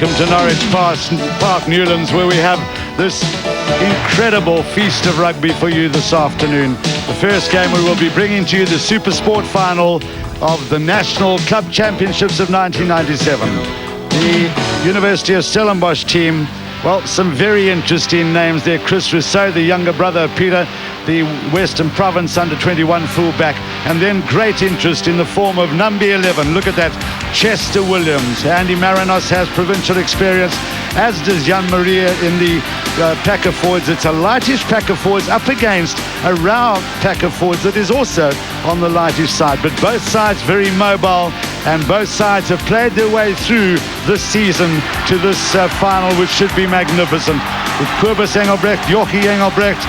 welcome to Norwich Park, Newlands, where we have this incredible feast of rugby for you this afternoon. The first game we will be bringing to you the Super Sport final of the National Club Championships of 1997. The University of Stellenbosch team, well, some very interesting names there. Chris Rousseau, the younger brother of Peter, the Western Province under-21 fullback, and then great interest in the form of number 11. Look at that, Chester Williams. Andy Marinos has provincial experience, as does Jan Maria in the pack of forwards. It's a lightish pack of forwards up against a RAU pack of forwards that is also on the lightish side, but both sides very mobile, and both sides have played their way through this season to this final, which should be magnificent, with Kobus Engelbrecht, Jochie Engelbrecht,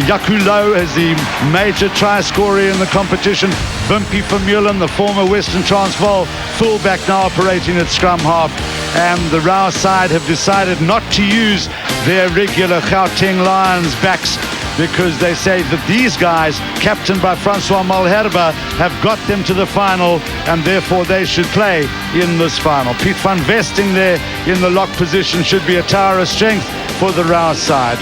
Yakulo as the major try scorer in the competition, Wimpy Vermeulen, the former Western Transvaal fullback, now operating at scrum half, and the RAU side have decided not to use their regular Gauteng Lions backs, because they say that these guys, captained by Francois Malherbe, have got them to the final, and therefore they should play in this final. Piet van Vesting there in the lock position should be a tower of strength for the RAU side.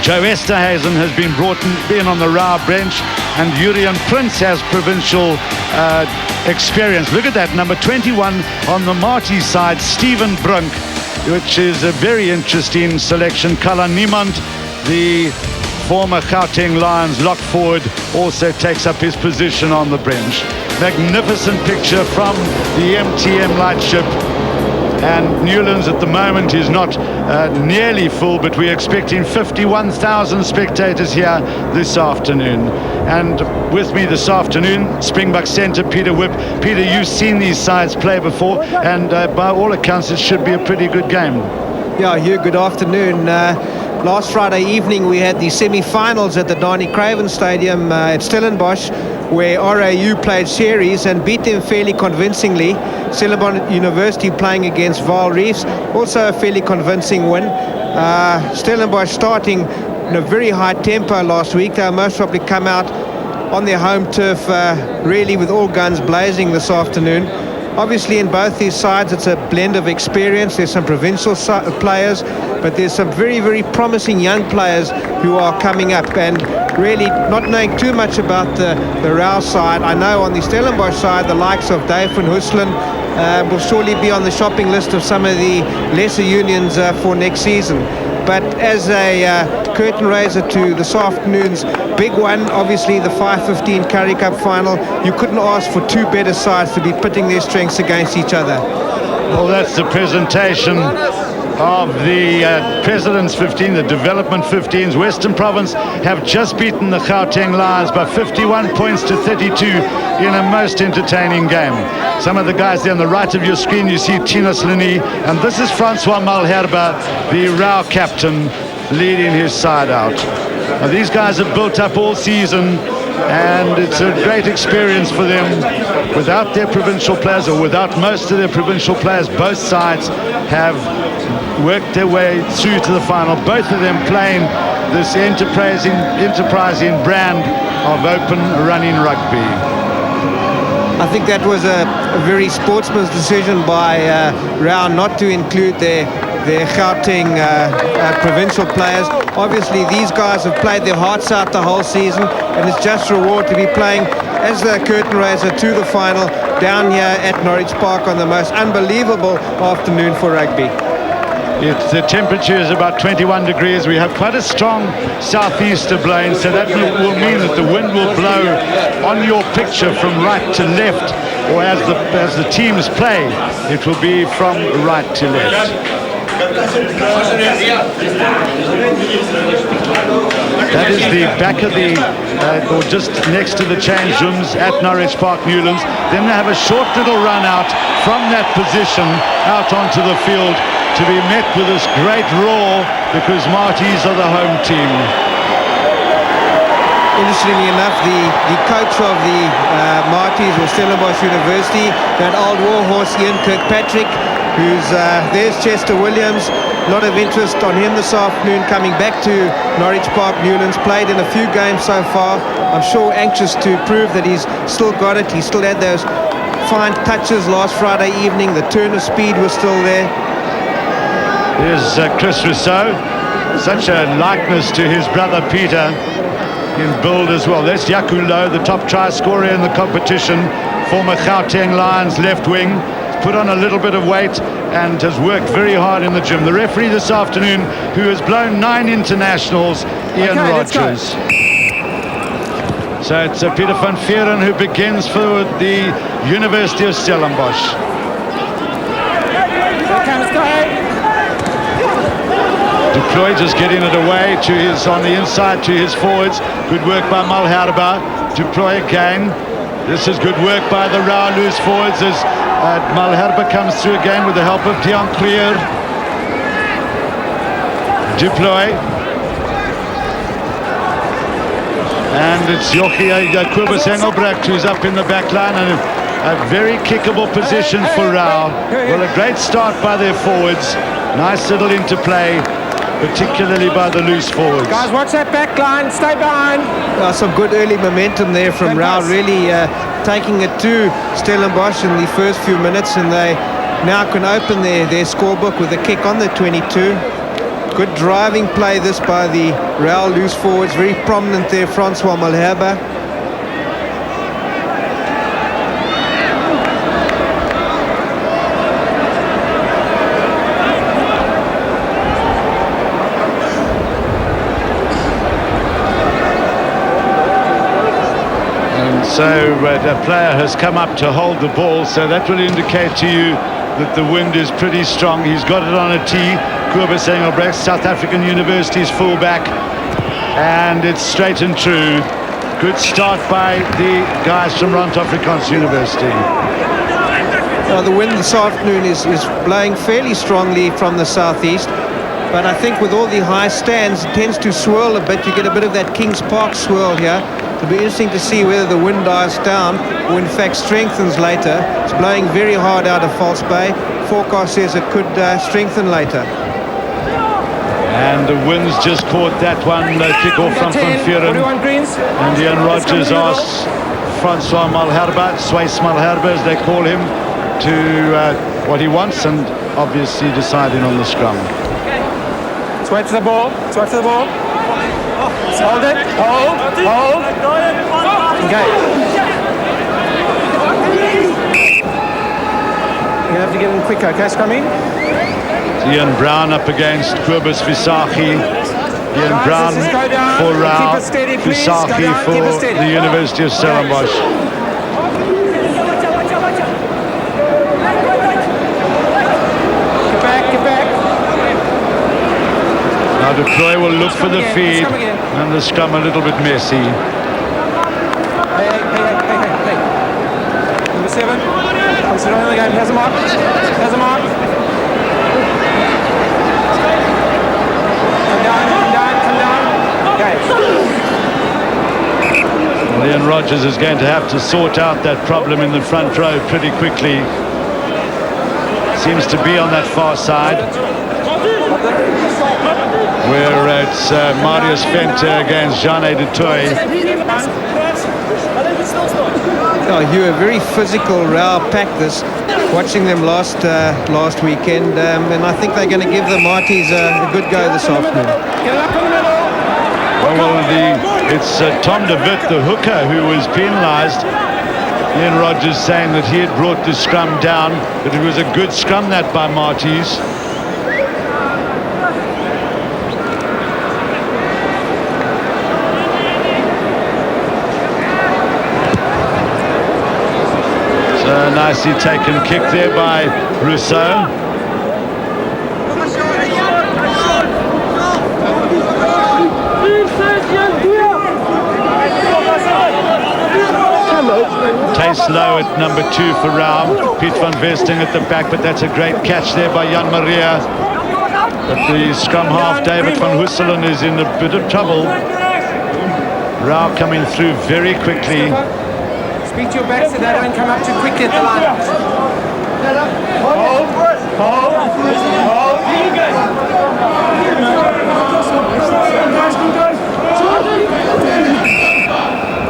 Joe Esterhazen has been brought in on the RAU bench, and Urian Prince has provincial experience. Look at that, number 21 on the Marty side, Stephen Brunk, which is a very interesting selection. Cullen Niemand, the former Gauteng Lions lock forward, also takes up his position on the bench. Magnificent picture from the MTM lightship. And Newlands at the moment is not nearly full, but we're expecting 51,000 spectators here this afternoon. And with me this afternoon, Springbok centre Peter Whip. Peter, you've seen these sides play before, and by all accounts it should be a pretty good game. Yeah, Hugh, good afternoon. Last Friday evening we had the semi-finals at the Donny Craven Stadium at Stellenbosch, where RAU played series and beat them fairly convincingly. Stellenbosch University playing against Vaal Reefs, also a fairly convincing win. Stellenbosch starting in a very high tempo last week. They'll most probably come out on their home turf really with all guns blazing this afternoon. Obviously in both these sides it's a blend of experience. There's some provincial players, but there's some very, very promising young players who are coming up, and really not knowing too much about the RAU side. I know on the Stellenbosch side the likes of Dave van Husselen will surely be on the shopping list of some of the lesser unions for next season. But as a curtain raiser to this afternoon's big one, obviously the 5:15 Currie Cup final, you couldn't ask for two better sides to be pitting their strengths against each other. Well, that's the presentation of the President's 15, the Development 15s. Western Province have just beaten the Gauteng Lions by 51 points to 32 in a most entertaining game. Some of the guys there on the right of your screen, you see Tinos Lini, and this is Francois Malherbe, the RAU captain, leading his side out. Now, these guys have built up all season, and it's a great experience for them. Without their provincial players, or without most of their provincial players, both sides have worked their way through to the final. Both of them playing this enterprising brand of open running rugby. I think that was a very sportsman's decision by RAU not to include their Gauteng provincial players. Obviously these guys have played their hearts out the whole season, and it's just reward to be playing as the curtain raiser to the final down here at Norwich Park on the most unbelievable afternoon for rugby. The temperature is about 21 degrees. We have quite a strong southeaster blowing, so that will mean that the wind will blow on your picture from right to left, or as the teams play, it will be from right to left. That is the back of the, or just next to the change rooms at Norwich Park, Newlands. Then they have a short little run out from that position out onto the field, to be met with this great roar, because Marties are the home team. Interestingly enough, the coach of the Marties, or Stellenbosch University, that old warhorse Ian Kirkpatrick, there's Chester Williams. A lot of interest on him this afternoon, coming back to Norwich Park, Newlands. Played in a few games so far. I'm sure anxious to prove that he's still got it. He still had those fine touches last Friday evening. The turn of speed was still there. Here's Chris Rousseau. Such a likeness to his brother Peter in build as well. That's Yaku Low, the top try scorer in the competition, former Gauteng Lions left wing. Put on a little bit of weight and has worked very hard in the gym. The referee this afternoon, who has blown 9 internationals, Ian Rogers. So it's Peter van Vieren who begins for the University of Stellenbosch. Deploy just getting it away to his on the inside to his forwards. Good work by Malherbe. Deploy again. This is good work by the RAU loose forwards as Malherbe comes through again with the help of Dion Creer. Deploy. And it's Jochie Kobus Engelbrecht who's up in the back line, and a very kickable position for RAU. Well, a great start by their forwards. Nice little interplay, particularly by the loose forwards. Guys, watch that back line, stay behind. Some good early momentum there from RAU, really taking it to Stellenbosch in the first few minutes, and they now can open their scorebook with a kick on the 22. Good driving play this by the RAU loose forwards, very prominent there, Francois Malherbe. So the player has come up to hold the ball, so that will indicate to you that the wind is pretty strong. He's got it on a tee. Kobus Engelbrecht, South African University's fullback, and it's straight and true. Good start by the guys from Rand-Afrikaans University. The wind this afternoon is blowing fairly strongly from the southeast, but I think with all the high stands it tends to swirl a bit. You get a bit of that Kings Park swirl here. It'll be interesting to see whether the wind dies down or in fact strengthens later. It's blowing very hard out of False Bay. Forecast says it could strengthen later. And the wind's just caught that one kick-off from Van Vieren. And Ian Rogers asks Francois Malherbe, Swiss Malherbe as they call him, to what he wants, and obviously deciding on the scrum. Swipe to the ball, swipe to the ball. Hold it, hold. Okay. You're gonna have to get in quicker, okay, scrummy? Ian Brown up against Kobus Visagie. Ian Brown for RAU, Visagie for the University of Stellenbosch. Get back. Now Deploy will look for the feed, and the scrum a little bit messy. Hey. Number 7. Consider on the game. Has a mark. Come down. Okay. Ian Rogers is going to have to sort out that problem in the front row pretty quickly. Seems to be on that far side, where it's Marius Venter against Jean de Toy. You a very physical RAU pack this, watching them last weekend, and I think they're going to give the Marties a good go this afternoon. It's Tom de Witt, the hooker, who was penalised. Ian Rogers saying that he had brought the scrum down, but it was a good scrum that by Marties. So nicely taken kick there by Rousseau. Taste low at number 2 for RAU. Piet van Vesting at the back, but that's a great catch there by Jan Maria. But the scrum half, David van Husselen, is in a bit of trouble. RAU coming through very quickly. Speak to your back so they don't come up too quickly at the line. Hold.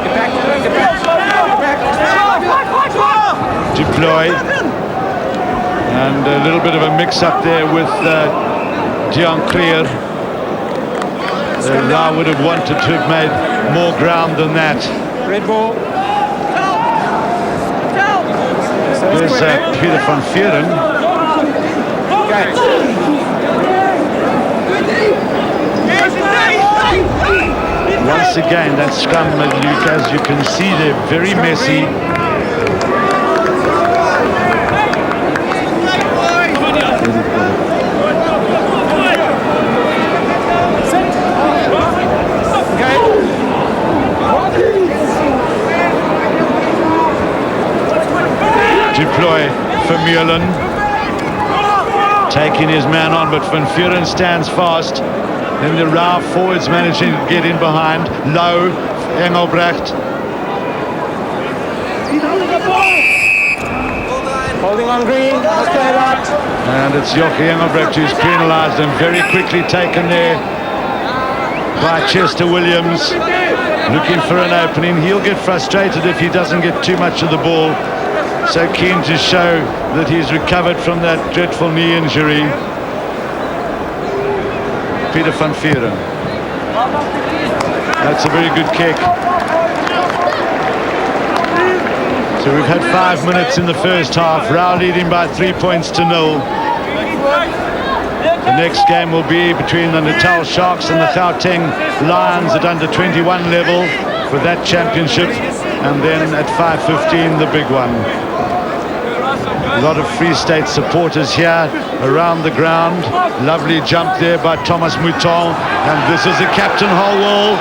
Get back. Deploy, and a little bit of a mix-up there with Dion Clear. RAU would have wanted to have made more ground than that. Red ball. There's Peter van Vuren. Once again, that scrum, Luke, as you can see, they're very messy. Deploy for Newlands, taking his man on, but Van Vuren stands fast. Then the RAU forwards managing to get in behind. Low, Engelbrecht. Holding on green. Let's play that. And it's Jockey Engelbrecht who's penalised and very quickly taken there by Chester Williams. Looking for an opening. He'll get frustrated if he doesn't get too much of the ball. So keen to show that he's recovered from that dreadful knee injury. Peter van Vuren. That's a very good kick. So we've had 5 minutes in the first half. RAU leading by 3 points to 0. The next game will be between the Natal Sharks and the Gauteng Lions at under 21 level for that championship. And then at 5:15, the big one. A lot of Free State supporters here around the ground. Lovely jump there by Thomas Mouton. And this is the captain Holwell.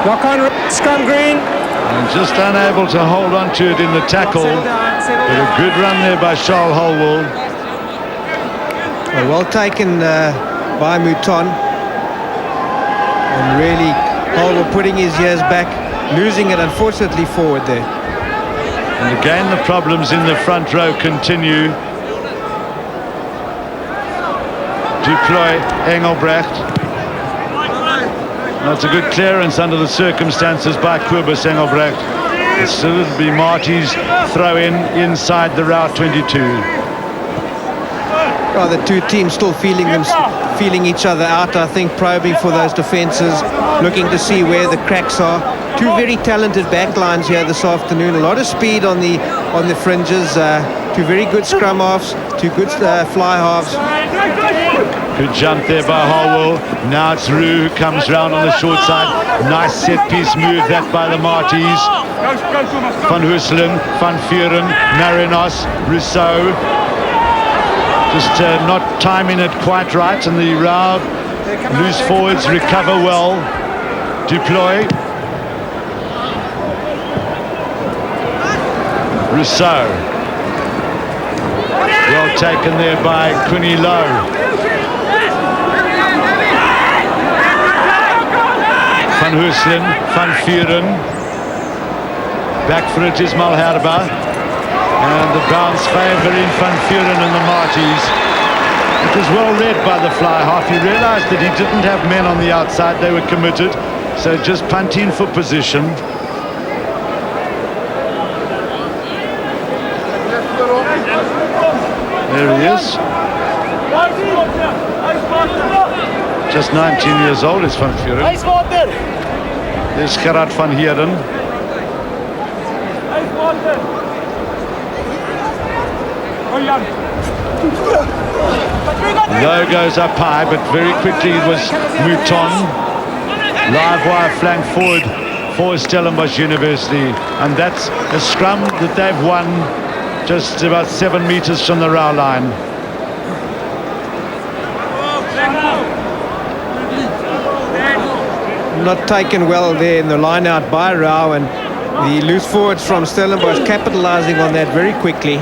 Lock on, scrum green. And just unable to hold on to it in the tackle. But a good run there by Charles Holwell. Well taken by Mouton. And really, Holwell putting his ears back, losing it unfortunately forward there. And again, the problems in the front row continue. Deploy Engelbrecht. That's a good clearance under the circumstances by Kobus Engelbrecht. So it'll be Marty's throw in inside the RAU 22. Well, the two teams still feeling each other out, I think, probing for those defences, looking to see where the cracks are. Two very talented backlines here this afternoon. A lot of speed on the fringes. Two very good scrum halves, two good fly halves. Good jump there by Holwell. Now it's RAU who comes round on the short side. Nice set-piece move that by the Marties. Van Husselen, Van Vuren, Marinos, Rousseau. Just not timing it quite right, and the RAU loose forwards recover well. Deploy. Rousseau. Well taken there by Quinny Lowe. Van Husselen, Van Vuren. Back for it is Malherba. And the bounce favouring Van Vuren and the Marties. It was well read by the fly half. He realised that he didn't have men on the outside. They were committed. So just punting for position. There he is. Just 19 years old is Van Vuren. There's Gerard van Heerden. Low goes up high, but very quickly it was Mouton. Live wire flank forward for Stellenbosch University. And that's a scrum that they've won just about 7 meters from the RAU line. Not taken well there in the line out by RAU, and the loose forwards from Stellenbosch capitalising on that very quickly.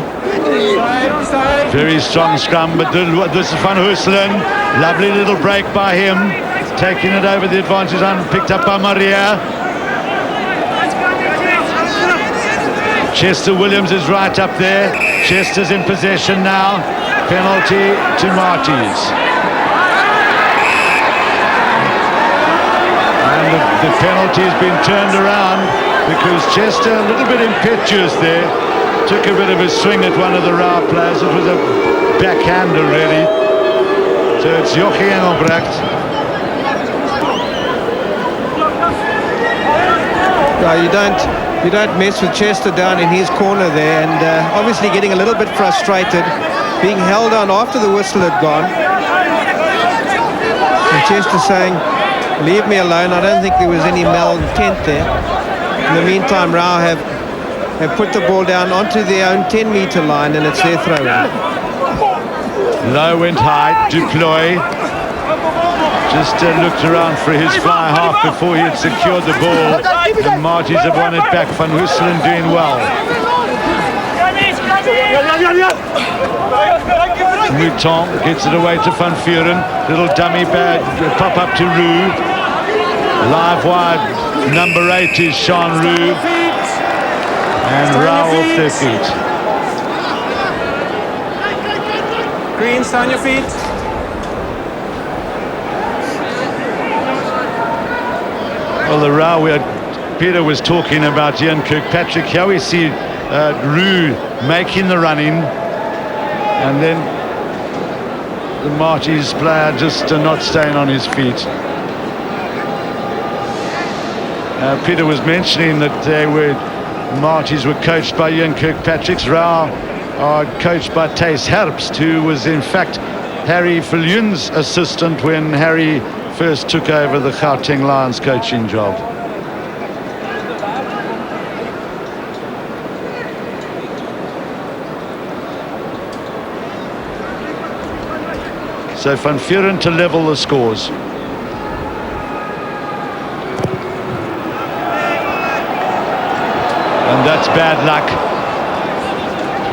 Very strong scrum, but this is Van Husselen. Lovely little break by him. Taking it over the advantage and picked up by Maria. Chester Williams is right up there. Chester's in possession now. Penalty to Marties. And the penalty has been turned around because Chester, a little bit impetuous there, took a bit of a swing at one of the RAU players. It was a backhander, really. So it's Jochie Engelbrecht. No, you don't mess with Chester down in his corner there, and obviously getting a little bit frustrated, being held on after the whistle had gone. And Chester saying, leave me alone. I don't think there was any malintent there. In the meantime, RAU have put the ball down onto their own 10-meter line, and it's their throw-in. Low and high, Duploy just looked around for his fly half before he had secured the ball, and Marties have won it back. Van Husselen doing well. Mouton gets it away to Van Vuren. Little dummy bag, pop up to RAU. Live wide, number 8 is Sean RAU. And RAU off their feet. Green, stand on your feet. Well, the RAU, Peter was talking about Ian Kirkpatrick. Here we see RAU making the running, and then the Marties player just not staying on his feet. Peter was mentioning that Marties were coached by Ian Kirkpatrick. RAU are coached by Thijs Herbst, who was in fact Harry Viljoen's assistant when Harry first took over the Gauteng Lions coaching job. So Van Vuren to level the scores. And that's bad luck.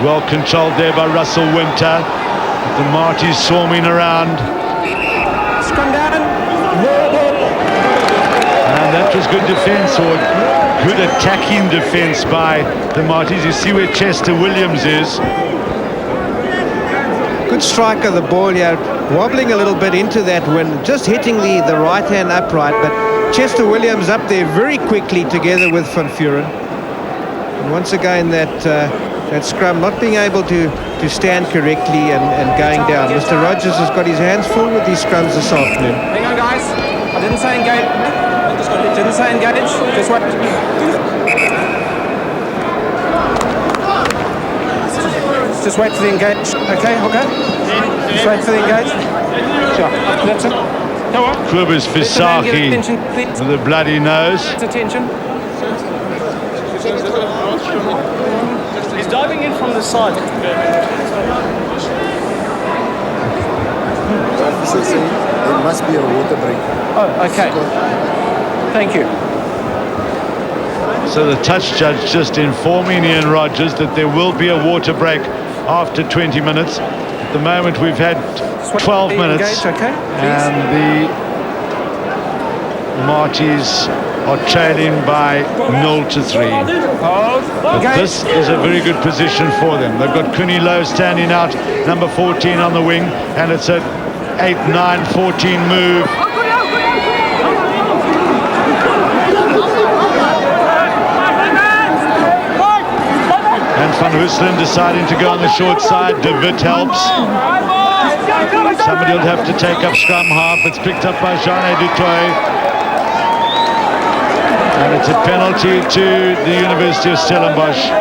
Well controlled there by Russell Winter. The Marties swarming around. Scrum down. And that was good defence, or good attacking defence by the Marties. You see where Chester Williams is. Good strike of the ball here, wobbling a little bit into that wind, just hitting the right hand upright, but Chester Williams up there very quickly together with Van Vuren. And once again that scrum not being able to stand correctly and going down. Mr. Rogers has got his hands full with these scrums this afternoon. Hang on, guys. I didn't say engage. Didn't say engage. Just wait. Just wait for the engage. Okay. Just wait for the engage. Sure. That's it. Go on. Kobus Visagie with a bloody nose. Attention. He's diving in from the side. There must be a water break. Oh, okay. Thank you. So the touch judge just informing Ian Rogers that there will be a water break after 20 minutes. At the moment we've had 12 minutes, engage, okay, and the Marties are trailing by 0-3. But this is a very good position for them. They've got Cooney Lowe standing out, number 14 on the wing, and it's a 8-9-14 move. And Van Husselen deciding to go on the short side. De Wit helps. Somebody will have to take up scrum half. It's picked up by Jean Dutoy. And it's a penalty to the University of Stellenbosch.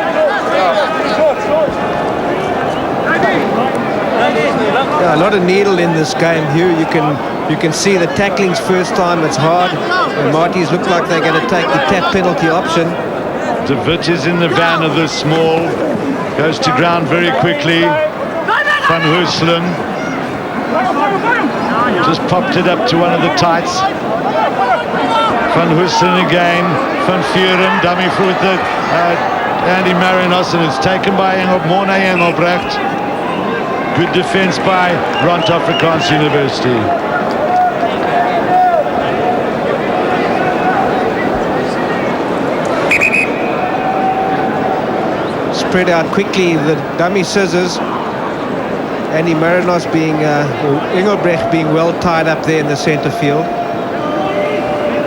Yeah, a lot of needle in this game, Hugh. You can see the tackling's first time, it's hard. The Marties look like they're going to take the tap penalty option. De Wit is in the van of the small. Goes to ground very quickly. Van Husselen just popped it up to one of the tights. Van Husselen again. Van Vuren, dummy for the Andy Marinos, and it's taken by Morne Engelbrecht. Good defense by Rand Afrikaans University. Spread out quickly, the dummy scissors. Andy Marinos being, Engelbrecht being well tied up there in the centre field.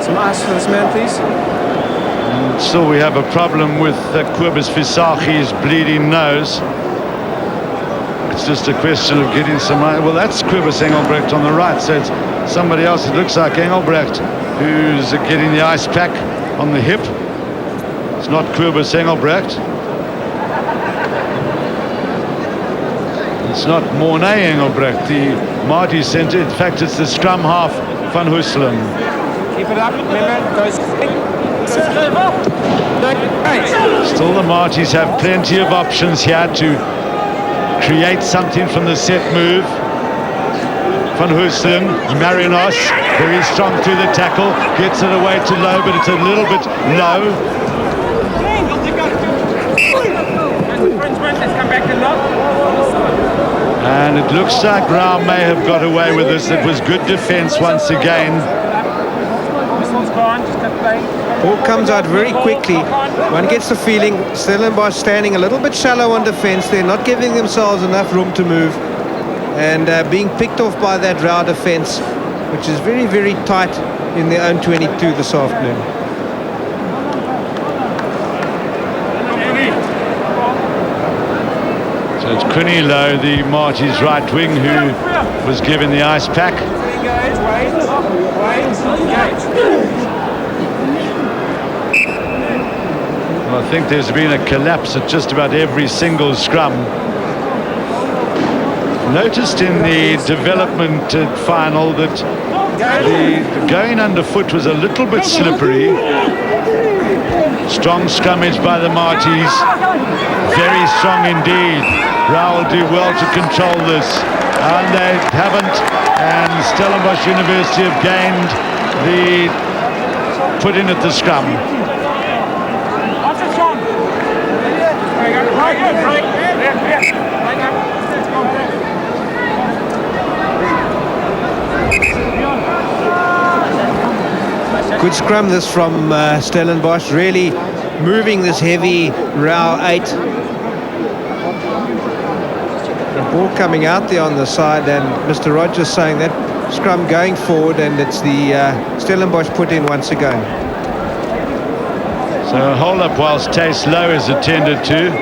Some ice for this man, please. And still we have a problem with Kobus Visagie's bleeding nose. it's just a question of getting some... Well, that's Cobus Engelbrecht on the right, so it's somebody else. It looks like Engelbrecht who's getting the ice pack on the hip. It's not Cobus Engelbrecht. It's not Mornay Engelbrecht, the Marty centre. In fact, it's the scrum half, Van Huyselen. Keep it up, remember, goes. Still, the Marties have plenty of options here to create something from the set move. Van Huyselen, Marinos, very strong through the tackle, gets it away too low, but it's a little bit low. And it looks like RAU may have got away with this. It was good defence once again. Ball comes out very quickly. One gets the feeling Stellenbosch standing a little bit shallow on defence. They're not giving themselves enough room to move, and being picked off by that RAU defence, which is very, very tight in their own 22 this afternoon. So it's Kunilo, the Marty's right wing, who was given the ice pack. Well, I think there's been a collapse at just about every single scrum. Noticed in the development final that the going underfoot was a little bit slippery. Strong scrummage by the Marties, very strong indeed. RAU will do well to control this, and they haven't, and Stellenbosch University have gained the put in at the scrum. Good scrum this from Stellenbosch, really moving this heavy RAU 8. The ball coming out there on the side, and Mr. Rogers saying that scrum going forward, and it's the Stellenbosch put in once again. So hold up whilst Taste Low is attended to.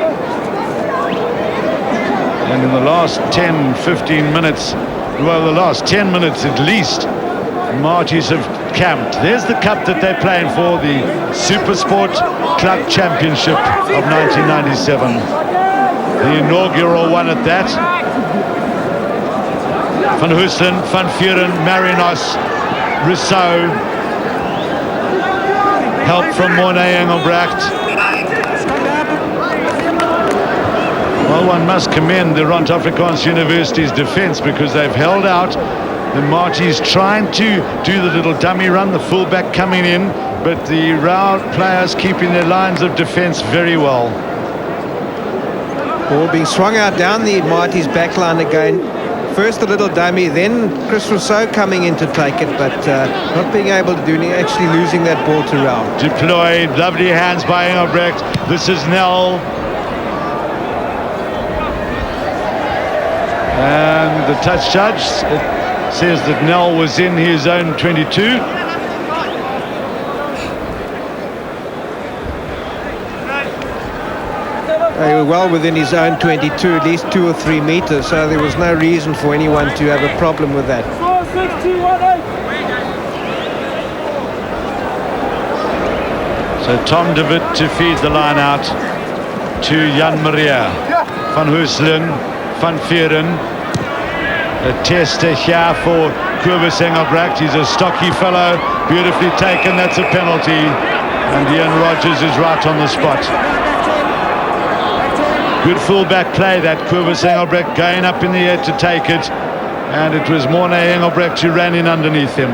And in the last 10-15 minutes, well, the last 10 minutes at least, Marties have camped. There's the cup that they're playing for, the Supersport Club Championship of 1997. The inaugural one at that. Van Huyselen, Van Vuren, Marinos, Rousseau. Help from Mornay Engelbrecht. Well, one must commend the Ront Afrikaans University's defence, because they've held out. The Marties trying to do the little dummy run, the fullback coming in, but the RAU players keeping their lines of defence very well. Ball being swung out down the Marty's backline again. First a little dummy, then Chris Rousseau coming in to take it, but not being able to do anything, actually losing that ball to RAU. Deployed, lovely hands by Engelbrecht. This is Nell. And the touch judge says that Nell was in his own 22. They were well within his own 22, at least 2 or 3 meters, so there was no reason for anyone to have a problem with that. So Tom de Wit to feed the line out to Jan Maria. Van Huyselen, Van Vuren. A tester here for Cobus Engelbrecht. He's a stocky fellow, beautifully taken. That's a penalty, and Ian Rogers is right on the spot. Good fullback play, that Cobus Engelbrecht going up in the air to take it, and it was Mornay Engelbrecht who ran in underneath him.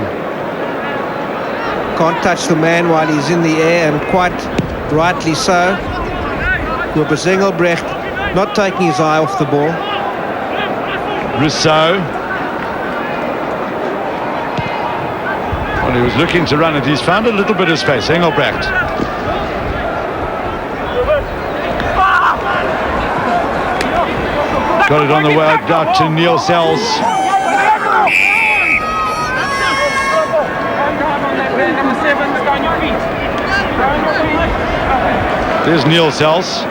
Can't touch the man while he's in the air, and quite rightly so. Cobus Engelbrecht not taking his eye off the ball. Rousseau. Well, he was looking to run it. He's found a little bit of space. Engelbrecht. Got it on the way out to Neil Sells. There's Neil Sells,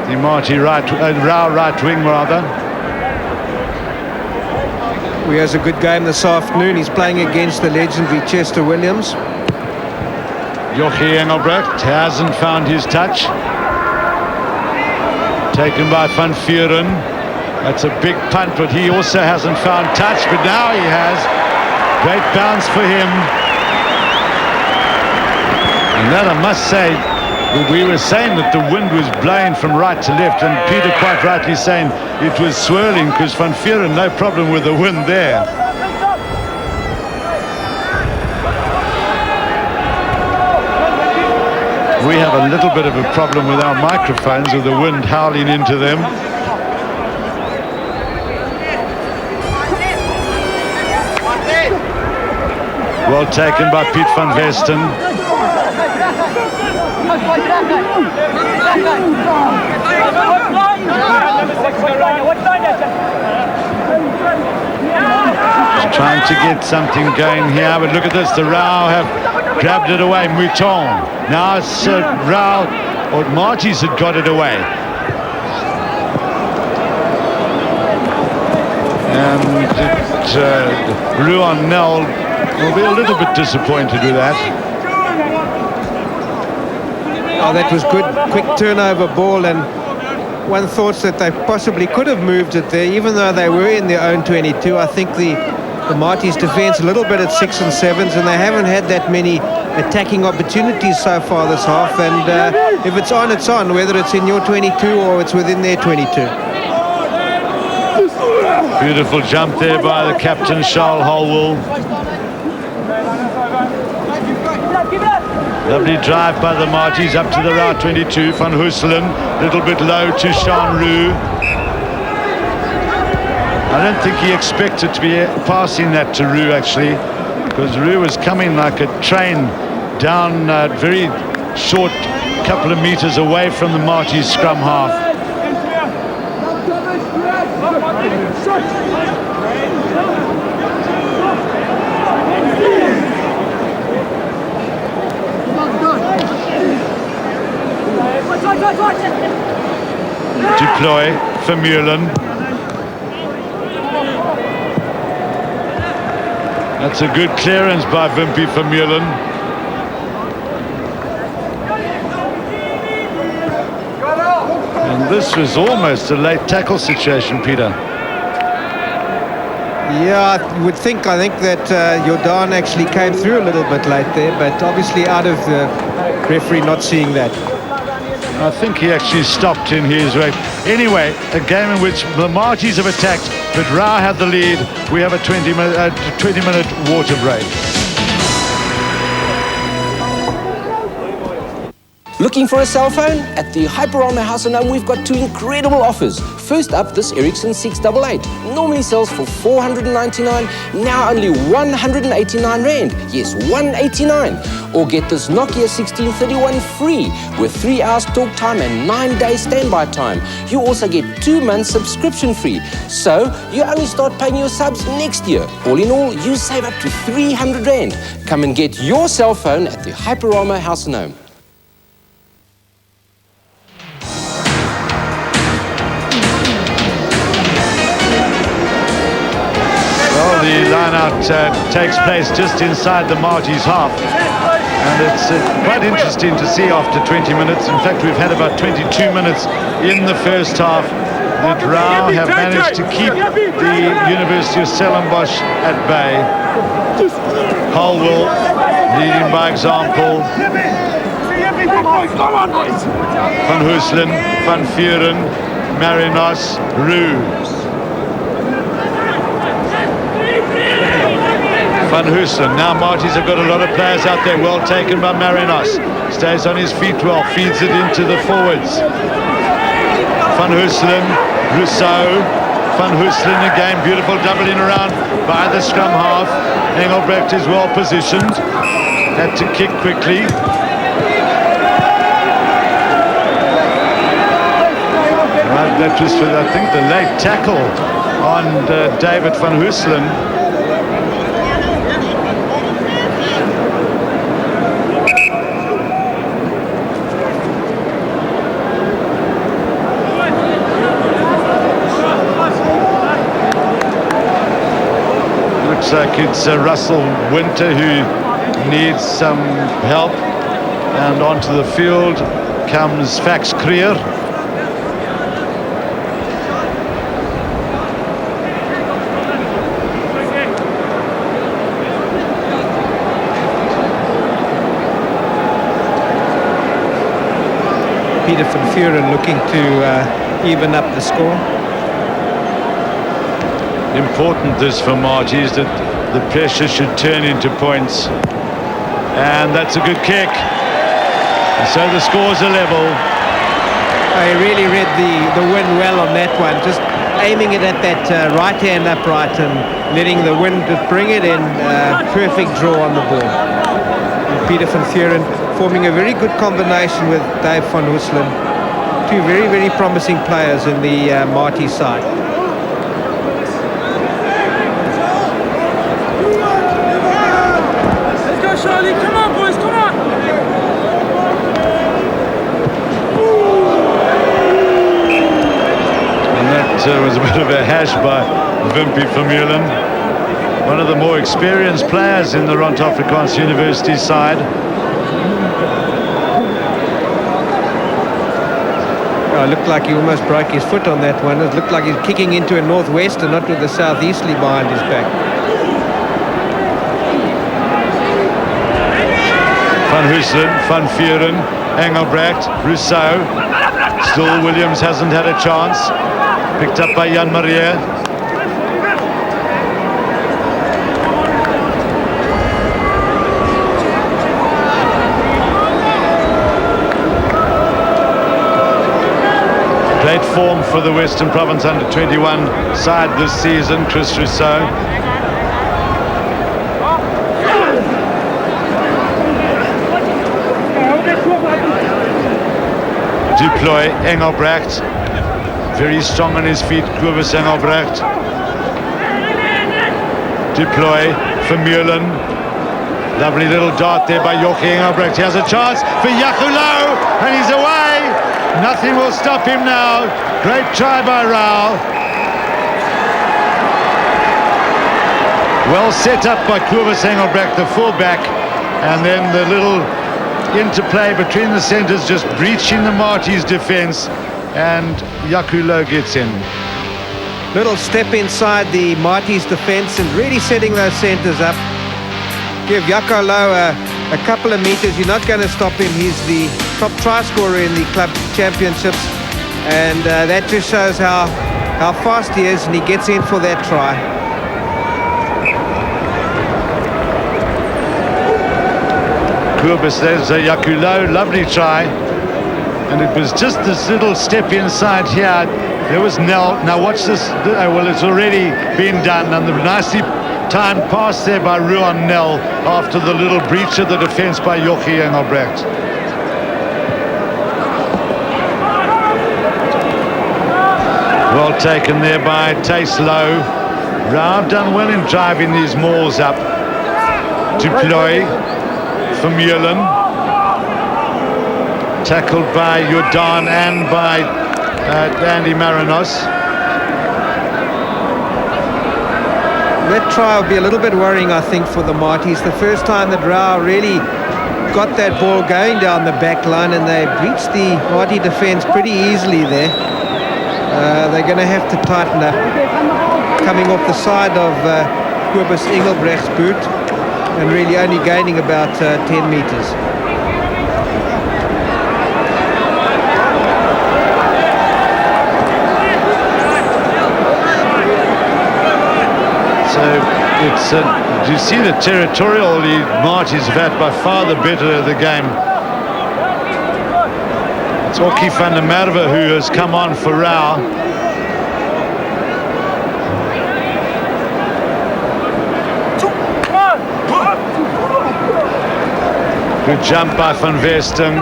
the Marty RAU right wing rather. who has a good game this afternoon. He's playing against the legendary Chester Williams. Jochie Engelbrecht hasn't found his touch. Taken by Van Vuren. That's a big punt, but he also hasn't found touch, but now he has. Great bounce for him. And that, I must say, we were saying that the wind was blowing from right to left, and Peter quite rightly saying it was swirling, because Van Vuren, no problem with the wind there. We have a little bit of a problem with our microphones, with the wind howling into them. Well taken by Piet van Vesten. Just trying to get something going here, but look at this, the RAU have grabbed it away. Mouton. Now it's RAU, or Marties had got it away. And Ruan Nel will be a little bit disappointed with that. Oh, that was good, quick turnover ball, and one thought that they possibly could have moved it there, even though they were in their own 22. I think the Marties defence a little bit at 6 and 7s, and they haven't had that many attacking opportunities so far this half, and if it's on, it's on, whether it's in your 22 or it's within their 22. Beautiful jump there by the captain, Charles Holwell. Lovely drive by the Marties up to the RAU 22. Van Husselen, little bit low to Sean Roux. I don't think he expected to be passing that to Roux, actually, because Roux was coming like a train down very short couple of meters away from the Marties scrum half. Deploy for Newlands. That's a good clearance by Wimpy for Newlands. And this was almost a late tackle situation, Peter. Yeah, I think that Jordan actually came through a little bit late there, but obviously out of the referee not seeing that. I think he actually stopped in his way. Anyway, a game in which the Marties have attacked, but RAU have the lead. We have a 20-minute water break. Looking for a cell phone? At the Hyperama House and Home, we've got two incredible offers. First up, this Ericsson 688. Normally sells for 499, now only 189 Rand. Yes, 189. Or get this Nokia 1631 free with 3 hours talk time and 9 days standby time. You also get 2 months subscription free. So you only start paying your subs next year. All in all, you save up to 300 Rand. Come and get your cell phone at the Hyperama House and Home. The line-out takes place just inside the Marties half, and it's quite interesting to see after 20 minutes. In fact, we've had about 22 minutes in the first half that RAU have managed to keep the University of Stellenbosch at bay. Holwell leading by example. Van Husselen, Van Vuren, Marinos, Roux. Van Husselen. Now Marties have got a lot of players out there. Well taken by Marinos. Stays on his feet well. Feeds it into the forwards. Van Husselen. Rousseau. Van Husselen again. Beautiful doubling around by the scrum half. Engelbrecht is well positioned. Had to kick quickly. Right, that was for, I think, the late tackle on David Van Husselen. like it's Russell Winter who needs some help. And onto the field comes Fax Creer. Peter van Vuren looking to even up the score. Important this for Marties, that the pressure should turn into points. And that's a good kick. And so the score's a level. I really read the wind well on that one, just aiming it at that right hand upright and letting the wind just bring it in. Perfect draw on the ball. And Peter van Vuren forming a very good combination with Dave van Huislen. Two very, very promising players in the Marty side. Let's go, Charlie. Come on, boys. Come on. And that was a bit of a hash by Wimpy Vermeulen. One of the more experienced players in the Ront-Afrikaans University side. It looked like he almost broke his foot on that one. It looked like he's kicking into a northwester, not with the southeasterly behind his back. Van Huislen, Van Vuren, Engelbrecht, Rousseau. Still Williams hasn't had a chance. Picked up by Jan Maria. Great form for the Western Province under-21 side this season, Chris Rousseau. Deploy Engelbrecht, very strong on his feet, Clovis Engelbrecht. Deploy Vermeulen, lovely little dart there by Jochie Engelbrecht. He has a chance for Yakulo, and he's away. Nothing will stop him now. Great try by RAU. Well set up by Clovis Engelbrecht, the fullback, and then the little interplay between the centres, just breaching the Marty's defence, and Yakulo gets in. Little step inside the Marty's defence and really setting those centres up. Give Yakulo a couple of meters. You're not going to stop him. He's the top try scorer in the club championships, and that just shows how fast he is, and he gets in for that try. Kubis, there's a Yakulo, lovely try, and it was just this little step inside here. There was Nell. Now watch this. Well, it's already been done, and the nicely timed pass there by Ruan Nell after the little breach of the defence by Jochie Engelbrecht. Well taken there by Tace Low. RAU done well in driving these mauls up. Deploy Vermeulen, tackled by Jordan and by Andy Marinos. That try will be a little bit worrying, I think, for the Marties. The first time that RAU really got that ball going down the back line, and they breached the Marty defence pretty easily there. They're going to have to tighten up. Coming off the side of Cobus Engelbrecht's boot, and really only gaining about 10 metres. So it's do you see the territorial lead Marties have had by far the better of the game. It's Oki van der Merwe who has come on for RAU. Good jump by Van Versten.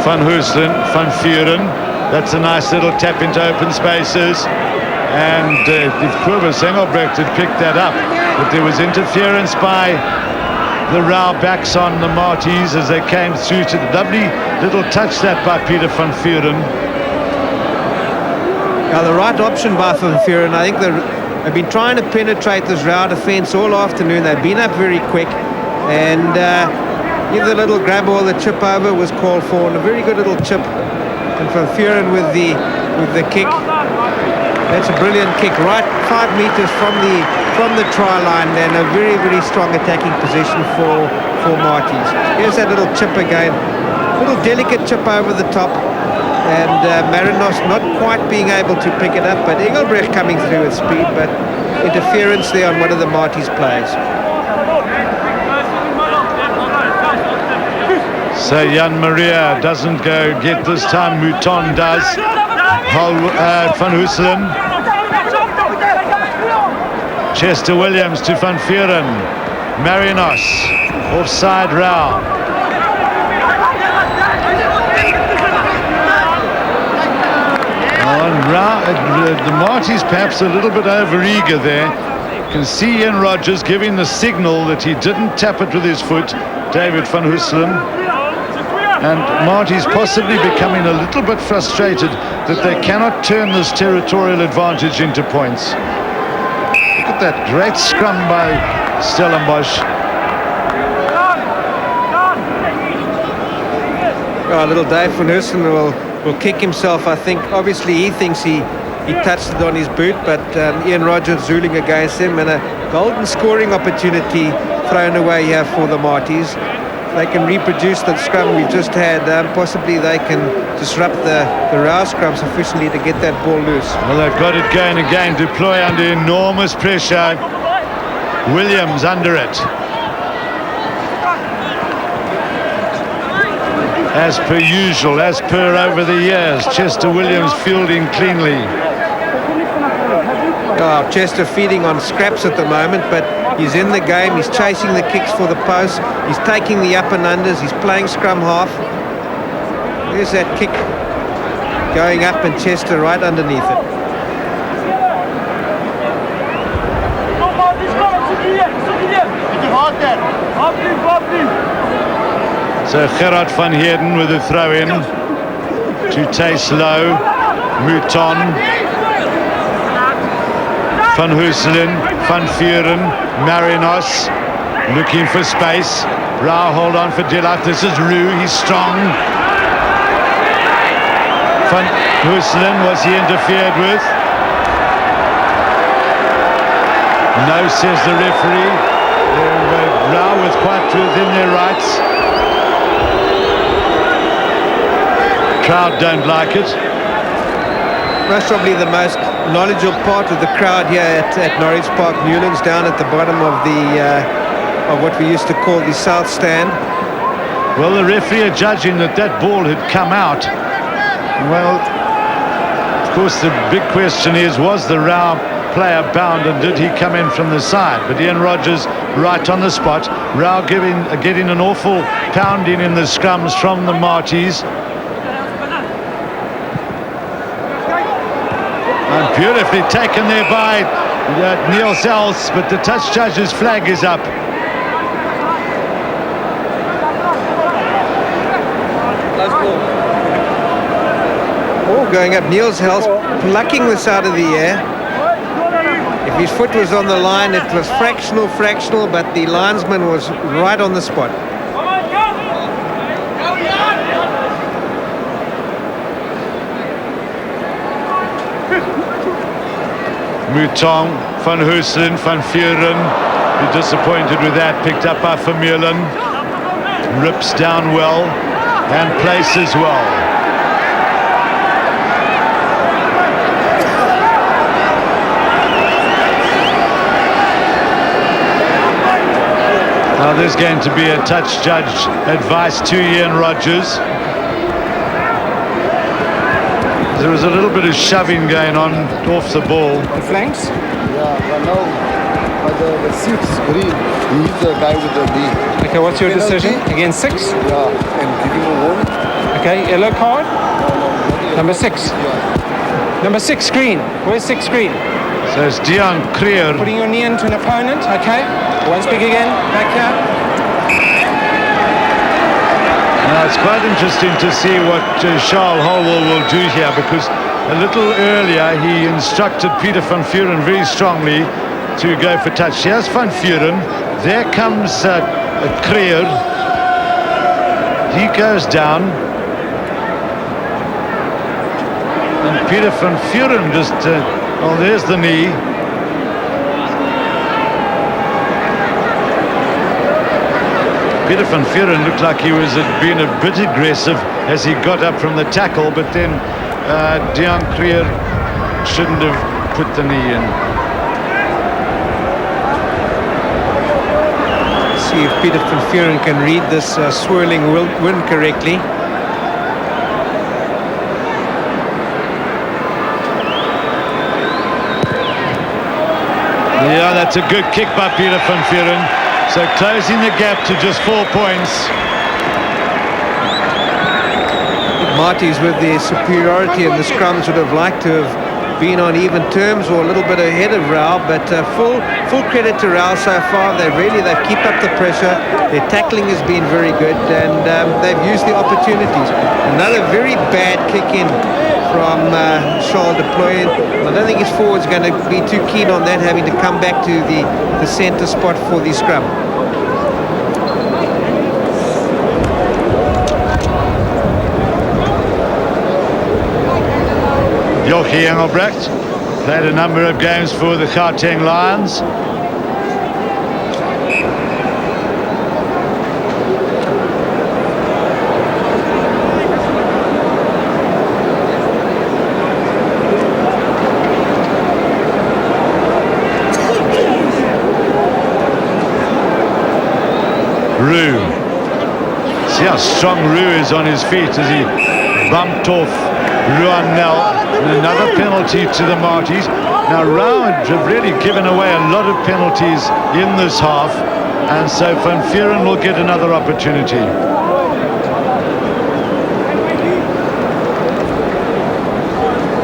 Van Huislen, Van Vuren. That's a nice little tap into open spaces. And if Kobus Engelbrecht had picked that up, but there was interference by the RAU backs on the Marties as they came through to the lovely little touch that by Peter van Vuren. Now the right option by Van Vuren. I think they've been trying to penetrate this RAU defence all afternoon. They've been up very quick, and either little grab or the chip over was called for, and a very good little chip. And Van Vuren with the kick. That's a brilliant kick, right 5 meters from the try line, and a very, very strong attacking position for Marties. Here's that little chip again, little delicate chip over the top, and Marinos not quite being able to pick it up, but Engelbrecht coming through with speed, but interference there on one of the Marties players. So Jan Maria doesn't go get this time, Mouton does. Van Huyselen. Chester Williams to Van Vuren. Marinos, offside RAU. The Marties perhaps a little bit over-eager there. You can see Ian Rogers giving the signal that he didn't tap it with his foot, David Van Huyselen. And Marty's possibly becoming a little bit frustrated that they cannot turn this territorial advantage into points. Look at that great scrum by Stellenbosch. Oh, little Dave Van Huyselen will kick himself, I think. Obviously, he thinks he touched it on his boot, but Ian Rogers ruling against him, and a golden scoring opportunity thrown away here for the Marties. They can reproduce the scrum we've just had. Possibly they can disrupt the RAU scrum sufficiently to get that ball loose. Well, they've got it going again. Deploy under enormous pressure. Williams under it. As per usual, as per over the years, Chester Williams fielding cleanly. Oh, Chester feeding on scraps at the moment, but he's in the game. He's chasing the kicks for the post. He's taking the up and unders. He's playing scrum half. There's that kick going up, and Chester right underneath it. So Gerard van Heerden with a throw in to Tace Low, Mouton, Van Huyselen, Van Vuren, Marinos looking for space. RAU hold on for Dillard. This is RAU, he's strong. Van Huyselen, was he interfered with? No, says the referee. RAU was quite within their rights. Crowd don't like it. Most probably the most knowledgeable part of the crowd here at Norwich Park, Newlands, down at the bottom of of what we used to call the South Stand. Well, the referee are judging that ball had come out. Well, of course, the big question is, was the RAU player bound, and did he come in from the side? But Ian Rogers right on the spot. RAU getting an awful pounding in the scrums from the Marties. And beautifully taken there by Neil Sells, but the touch judge's flag is up. Ball going up. Neil Sells plucking this out of the air. If his foot was on the line, it was fractional, but the linesman was right on the spot. Mouton, Van Huyselen, Van Vuren, be disappointed with that, picked up by Vermeulen, rips down well and places well. Now there's going to be a touch judge advice to Ian Rogers. There was a little bit of shoving going on off the ball. The flanks? Yeah, but now the 6 green, he hit the guy with the knee. Okay, what's your Penalty? decision? Against 6? Yeah, and give him a warning. Okay, yellow card? No, Number 6. Number 6 screen. Where's 6 screen? So it's Dion Creer. Putting your knee into an opponent. Okay. Once big again. Back here. Now it's quite interesting to see what Charles Holwell will do here, because a little earlier he instructed Peter van Vuren very strongly to go for touch. Here's van Vuren. There comes Creer. He goes down. And Peter van Vuren just... well, there's the knee. Peter van Vuren looked like he was being a bit aggressive as he got up from the tackle, but then Dion Creer shouldn't have put the knee in. See if Peter van Vuren can read this swirling wind correctly. Yeah, that's a good kick by Peter van Vuren. So closing the gap to just 4 points. Marty's, with their superiority in the scrums, would have liked to have been on even terms or a little bit ahead of RAU, but full credit to RAU so far. They've kept up the pressure. Their tackling has been very good, and they've used the opportunities. Another very bad kick in from Charles Deploy. I don't think his forward's going to be too keen on that, having to come back to the centre spot for the scrum. Jochie Engelbrecht played a number of games for the Gauteng Lions. RAU. See how strong RAU is on his feet as he bumped off Ruanel. And another penalty to the Marties. Now RAU have really given away a lot of penalties in this half, and so Van Vuren will get another opportunity.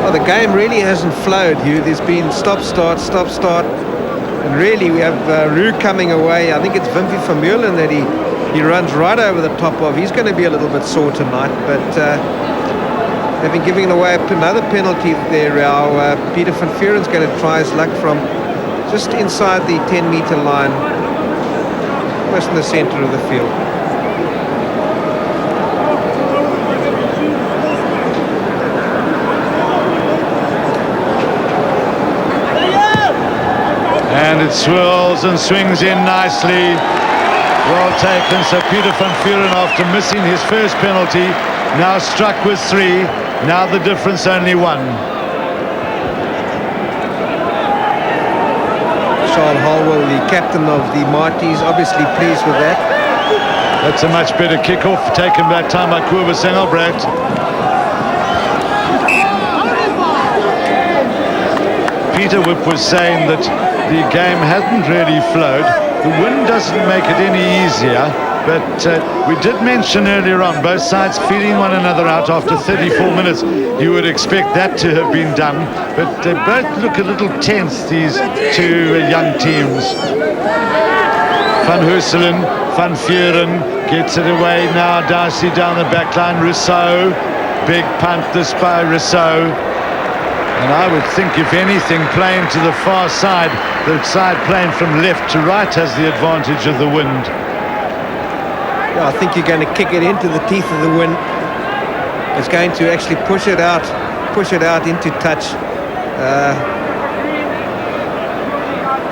Well, the game really hasn't flowed, Hugh. There's been stop-start, stop-start. And really, we have RAU coming away. I think it's Wimpy van Meulen that he runs right over the top of. He's going to be a little bit sore tonight, but having given away another penalty there, Peter van Vuren's going to try his luck from just inside the 10-meter line, almost in the centre of the field. And it swirls and swings in nicely. Well taken. So Peter van Vuren, after missing his first penalty, now struck with 3. Now the difference only 1. Charles Holwell, the captain of the Marties, obviously pleased with that. That's a much better kickoff, taken back time by Kobus Engelbrecht. Peter Whip was saying that the game hadn't really flowed. The wind doesn't make it any easier, but we did mention earlier on both sides feeling one another out after 34 minutes. You would expect that to have been done, but they both look a little tense, these two young teams. Van Huyselen, Van Vuren gets it away now. Darcy down the back line. Rousseau, big punt this by Rousseau. And I would think, if anything, playing to the far side, the side playing from left to right has the advantage of the wind. Yeah, I think you're going to kick it into the teeth of the wind. It's going to actually push it out into touch.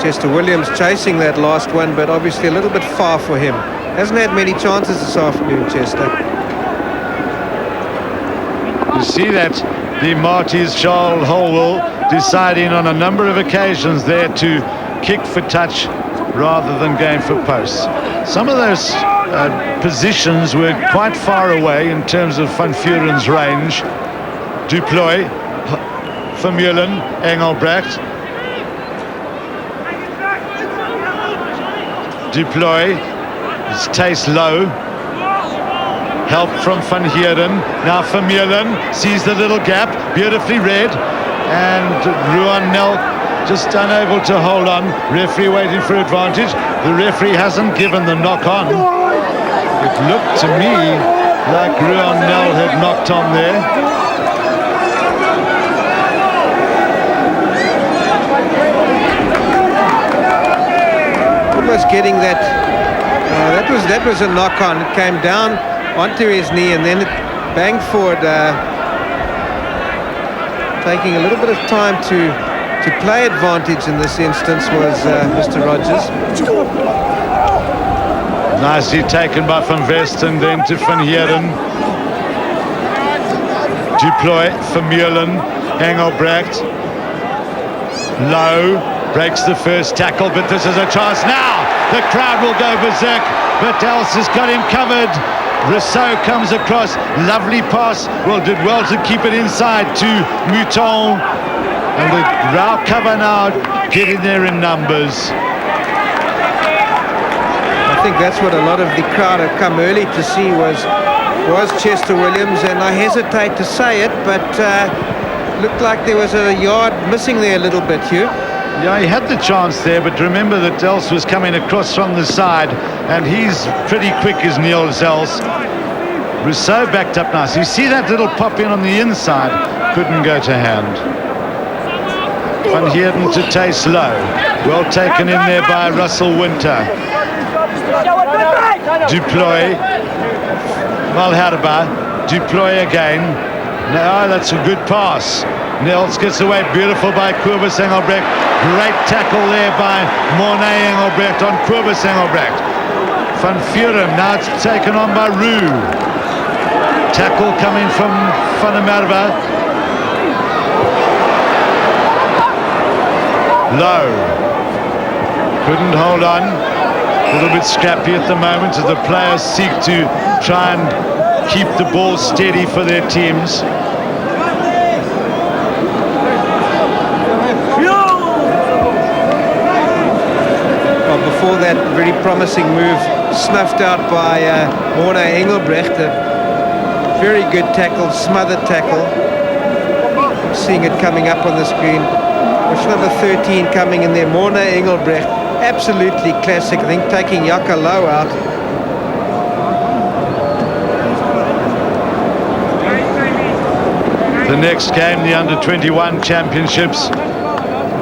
Chester Williams chasing that last one, but obviously a little bit far for him. Hasn't had many chances this afternoon, Chester. You see that? The Marties, Charles Holwell, deciding on a number of occasions there to kick for touch rather than going for posts. Some of those positions were quite far away in terms of Van Vuren's range. Duploy, Vermeulen, Engelbrecht. Duploy, his taste low. Help from Van Heeren. Now Vermeulen sees the little gap, beautifully read, and Ruan Nel just unable to hold on. Referee waiting for advantage. The referee hasn't given the knock on. It looked to me like Ruan Nel had knocked on there. Almost getting that. That was a knock on. It came down onto his knee and then it banged forward, taking a little bit of time to play advantage in this instance was Mr. Rogers. Nicely taken by Van Vesten, then to Van Heeren. Duploy, Vermeulen, Engelbrecht. Low breaks the first tackle, but this is a chance now. The crowd will go berserk, but Els has got him covered. Rousseau comes across, lovely pass. Well, did well to keep it inside to Mouton. And the RAU cover now getting there in numbers. I think that's what a lot of the crowd have come early to see was Chester Williams, and I hesitate to say it, but looked like there was a yard missing there a little bit, Hugh. Yeah, he had the chance there, but remember that Els was coming across from the side, and he's pretty quick as Niels Els. Rousseau backed up nice. You see that little pop in on the inside, couldn't go to hand. Van Heeren to Tace Low. Well taken in there by Russell Winter. Duploy. Malherba. Duploy again. Now that's a good pass. Nels gets away, beautiful by Kobus Engelbrecht. Great tackle there by Mornay Engelbrecht on Kobus Engelbrecht. Van Vuren, now it's taken on by RAU. Tackle coming from Van der Merwe. Low. Couldn't hold on. A little bit scrappy at the moment as the players seek to try and keep the ball steady for their teams. Well, before that very promising move snuffed out by Mornay Engelbrecht, a very good tackle, smothered tackle. Seeing it coming up on the screen. Watch number 13 coming in there, Mornay Engelbrecht, absolutely classic. I think taking Yaka Low out. The next game, the Under-21 Championships,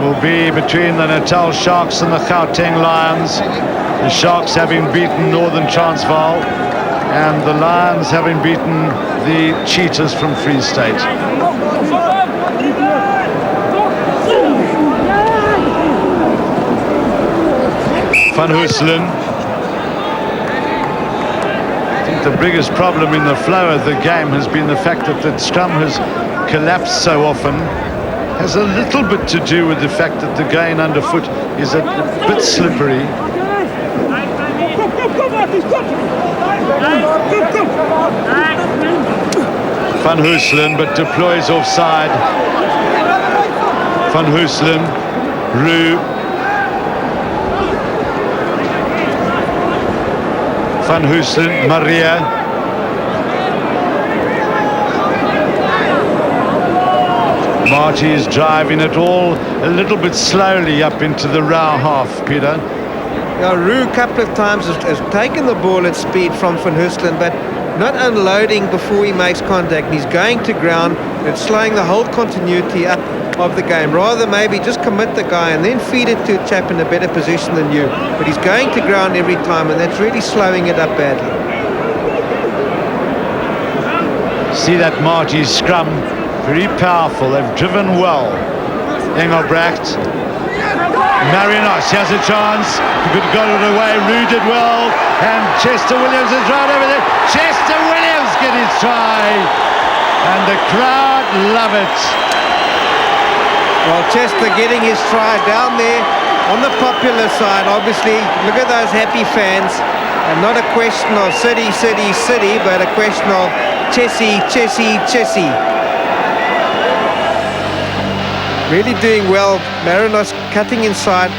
will be between the Natal Sharks and the Gauteng Lions. The Sharks having beaten Northern Transvaal and the Lions having beaten the Cheetahs from Free State. Van Huiselen. I think the biggest problem in the flow of the game has been the fact that the scrum has collapsed so often. Has a little bit to do with the fact that the gain underfoot is a bit slippery. Van Huiselen, but deploys offside. Van Huiselen, RAU. Van Huiselen, Maria. Marty is driving it all a little bit slowly up into the RAU half, Peter. Yeah, RAU a couple of times has taken the ball at speed from Van Huiselen, but not unloading before he makes contact. He's going to ground. It's slowing the whole continuity up of the game. Rather maybe just commit the guy and then feed it to a chap in a better position than you. But he's going to ground every time, and that's really slowing it up badly. See that Marty's scrum, very powerful. They've driven well. Engelbrecht. Marinos has a chance. He could have got it away. RAU did well. And Chester Williams is right over there. Chester Williams get his try. And the crowd love it. Well, Chester getting his try down there on the popular side. Obviously, look at those happy fans. And not a question of city, city, city, but a question of Chessie, Chessie, Chessie. Really doing well. Marinos cutting inside.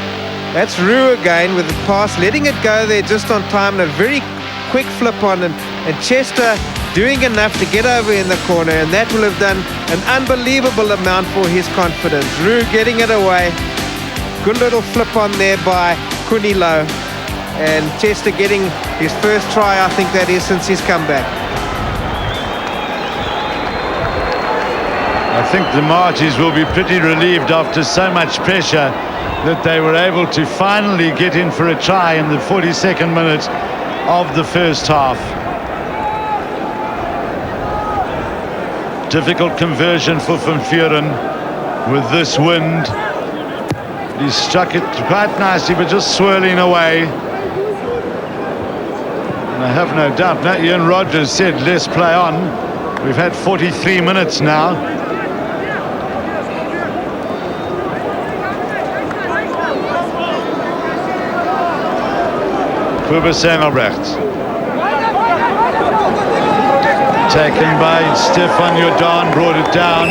That's RAU again with the pass, letting it go there just on time, and a very quick flip on, and Chester doing enough to get over in the corner, and that will have done an unbelievable amount for his confidence. RAU getting it away. Good little flip on there by Kunilo. And Chester getting his first try, I think that is, since his comeback. I think the Marties will be pretty relieved after so much pressure that they were able to finally get in for a try in the 42nd minute of the first half. Difficult conversion for Van Vuren with this wind. He struck it quite nicely, but just swirling away. And I have no doubt, now Ian Rogers said, let's play on. We've had 43 minutes now. Kobus Engelbrecht. Taken by Stefan Jordan, brought it down.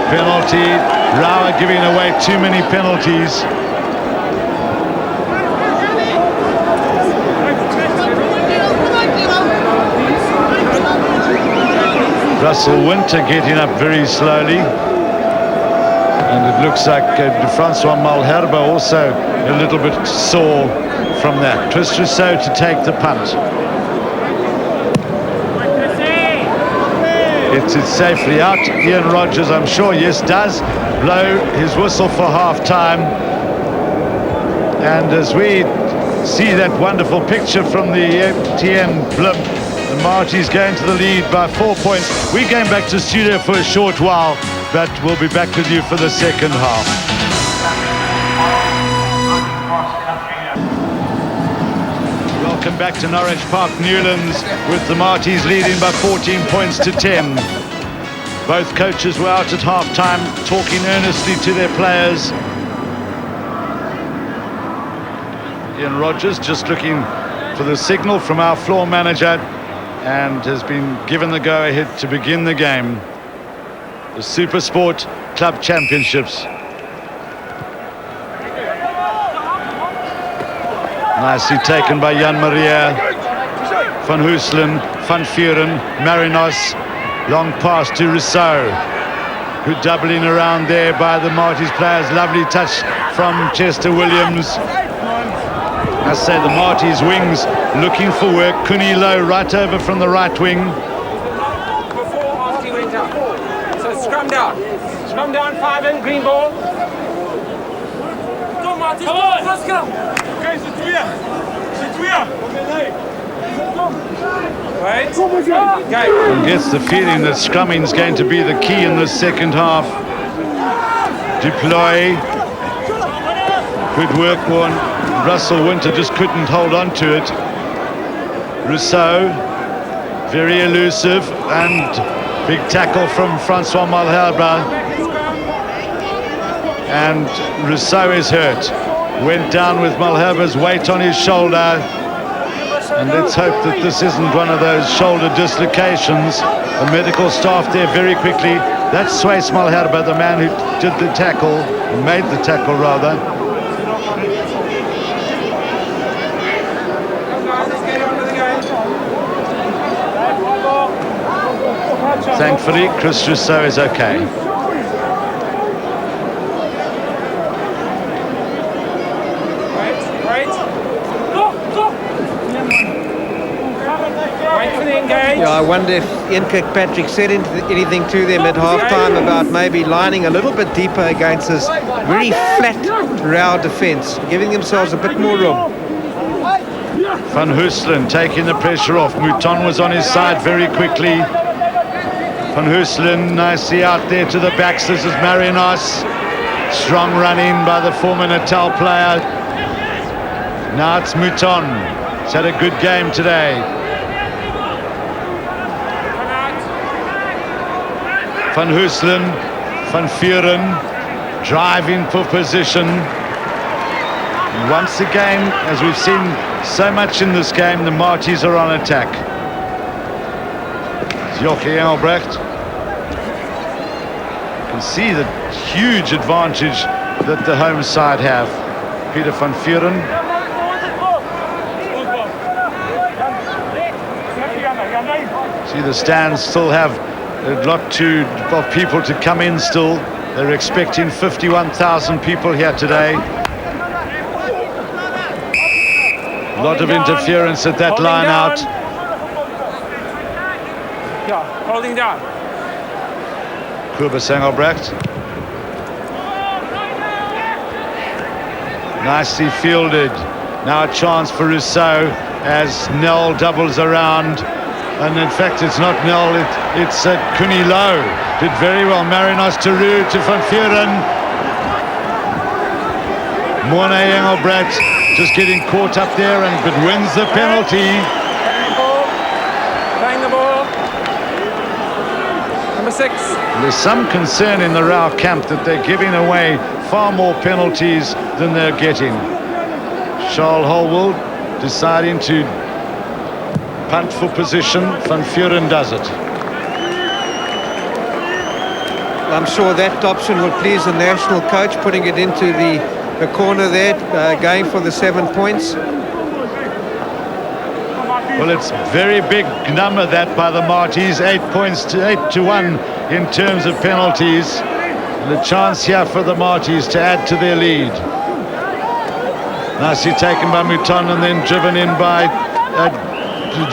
Penalty. RAU giving away too many penalties. Russell Winter getting up very slowly. And it looks like Francois Malherbe also a little bit sore from that. Chris Rousseau to take the punt. Gets it safely out. Ian Rogers, I'm sure, yes, does blow his whistle for half-time. And as we see that wonderful picture from the MTN blimp, the Marties going to the lead by 4 points. We're going back to studio for a short while, but we'll be back with you for the second half. Welcome back to Norwich Park, Newlands, with the Marties leading by 14 points to 10. Both coaches were out at half-time talking earnestly to their players. Ian Rogers just looking for the signal from our floor manager and has been given the go-ahead to begin the game. The Supersport Club Championships. Nicely taken by Jan Maria, Van Huislen, Van Vuren, Marinos. Long pass to Rousseau, who doubling around there by the Marties players. Lovely touch from Chester Williams. I say the Marties wings looking for work. Kunilo right over from the right wing. So scrum down. Scrum down, 5 in, green ball. Come on, let's go. Okay, c'est clear. Wait. And gets the feeling that scrumming's going to be the key in the second half. Deploy. Good work on Russell Winter, just couldn't hold on to it. Rousseau, very elusive, and big tackle from Francois Malherbe. And Rousseau is hurt. Went down with Malherbe's weight on his shoulder. And let's hope that this isn't one of those shoulder dislocations. The medical staff there very quickly. That's Suez Malherbe, the man who did the tackle, made the tackle rather. Thankfully, Chris Rousseau is okay. Yeah, I wonder if Ian Kirkpatrick said anything to them at half-time about maybe lining a little bit deeper against this very flat RAU defence, giving themselves a bit more room. Van Huislen taking the pressure off. Mouton was on his side very quickly. Van Huislen nicely out there to the backs. This is Marinos. Strong running by the former Natal player. Now it's Mouton. He's had a good game today. Van Huislen, Van Vuren, driving for position. And once again, as we've seen so much in this game, the Marties are on attack. Joachim Engelbrecht. You can see the huge advantage that the home side have. Peter Van Vuren. See, the stands still have a lot of people to come in still. They're expecting 51,000 people here today. A lot of interference at that line out. Yeah, holding down. Kobus Engelbrecht. Nicely fielded. Now a chance for Rousseau as Nell doubles around. And in fact, it's not Nell, it's Kuni Low. Did very well. Marinos to Roux to Van Vuren. Morne Engelbrecht just getting caught up there, but wins the penalty. Playing the ball. Number 6. There's some concern in the RAU camp that they're giving away far more penalties than they're getting. Charles Holwell deciding to punt for position. Van Vuren does it. I'm sure that option will please the national coach, putting it into the corner there, going for the 7 points. Well, it's very big number that by the Marties, 8 points to 8-1 in terms of penalties. And a chance here for the Marties to add to their lead. Nicely taken by Mouton and then driven in by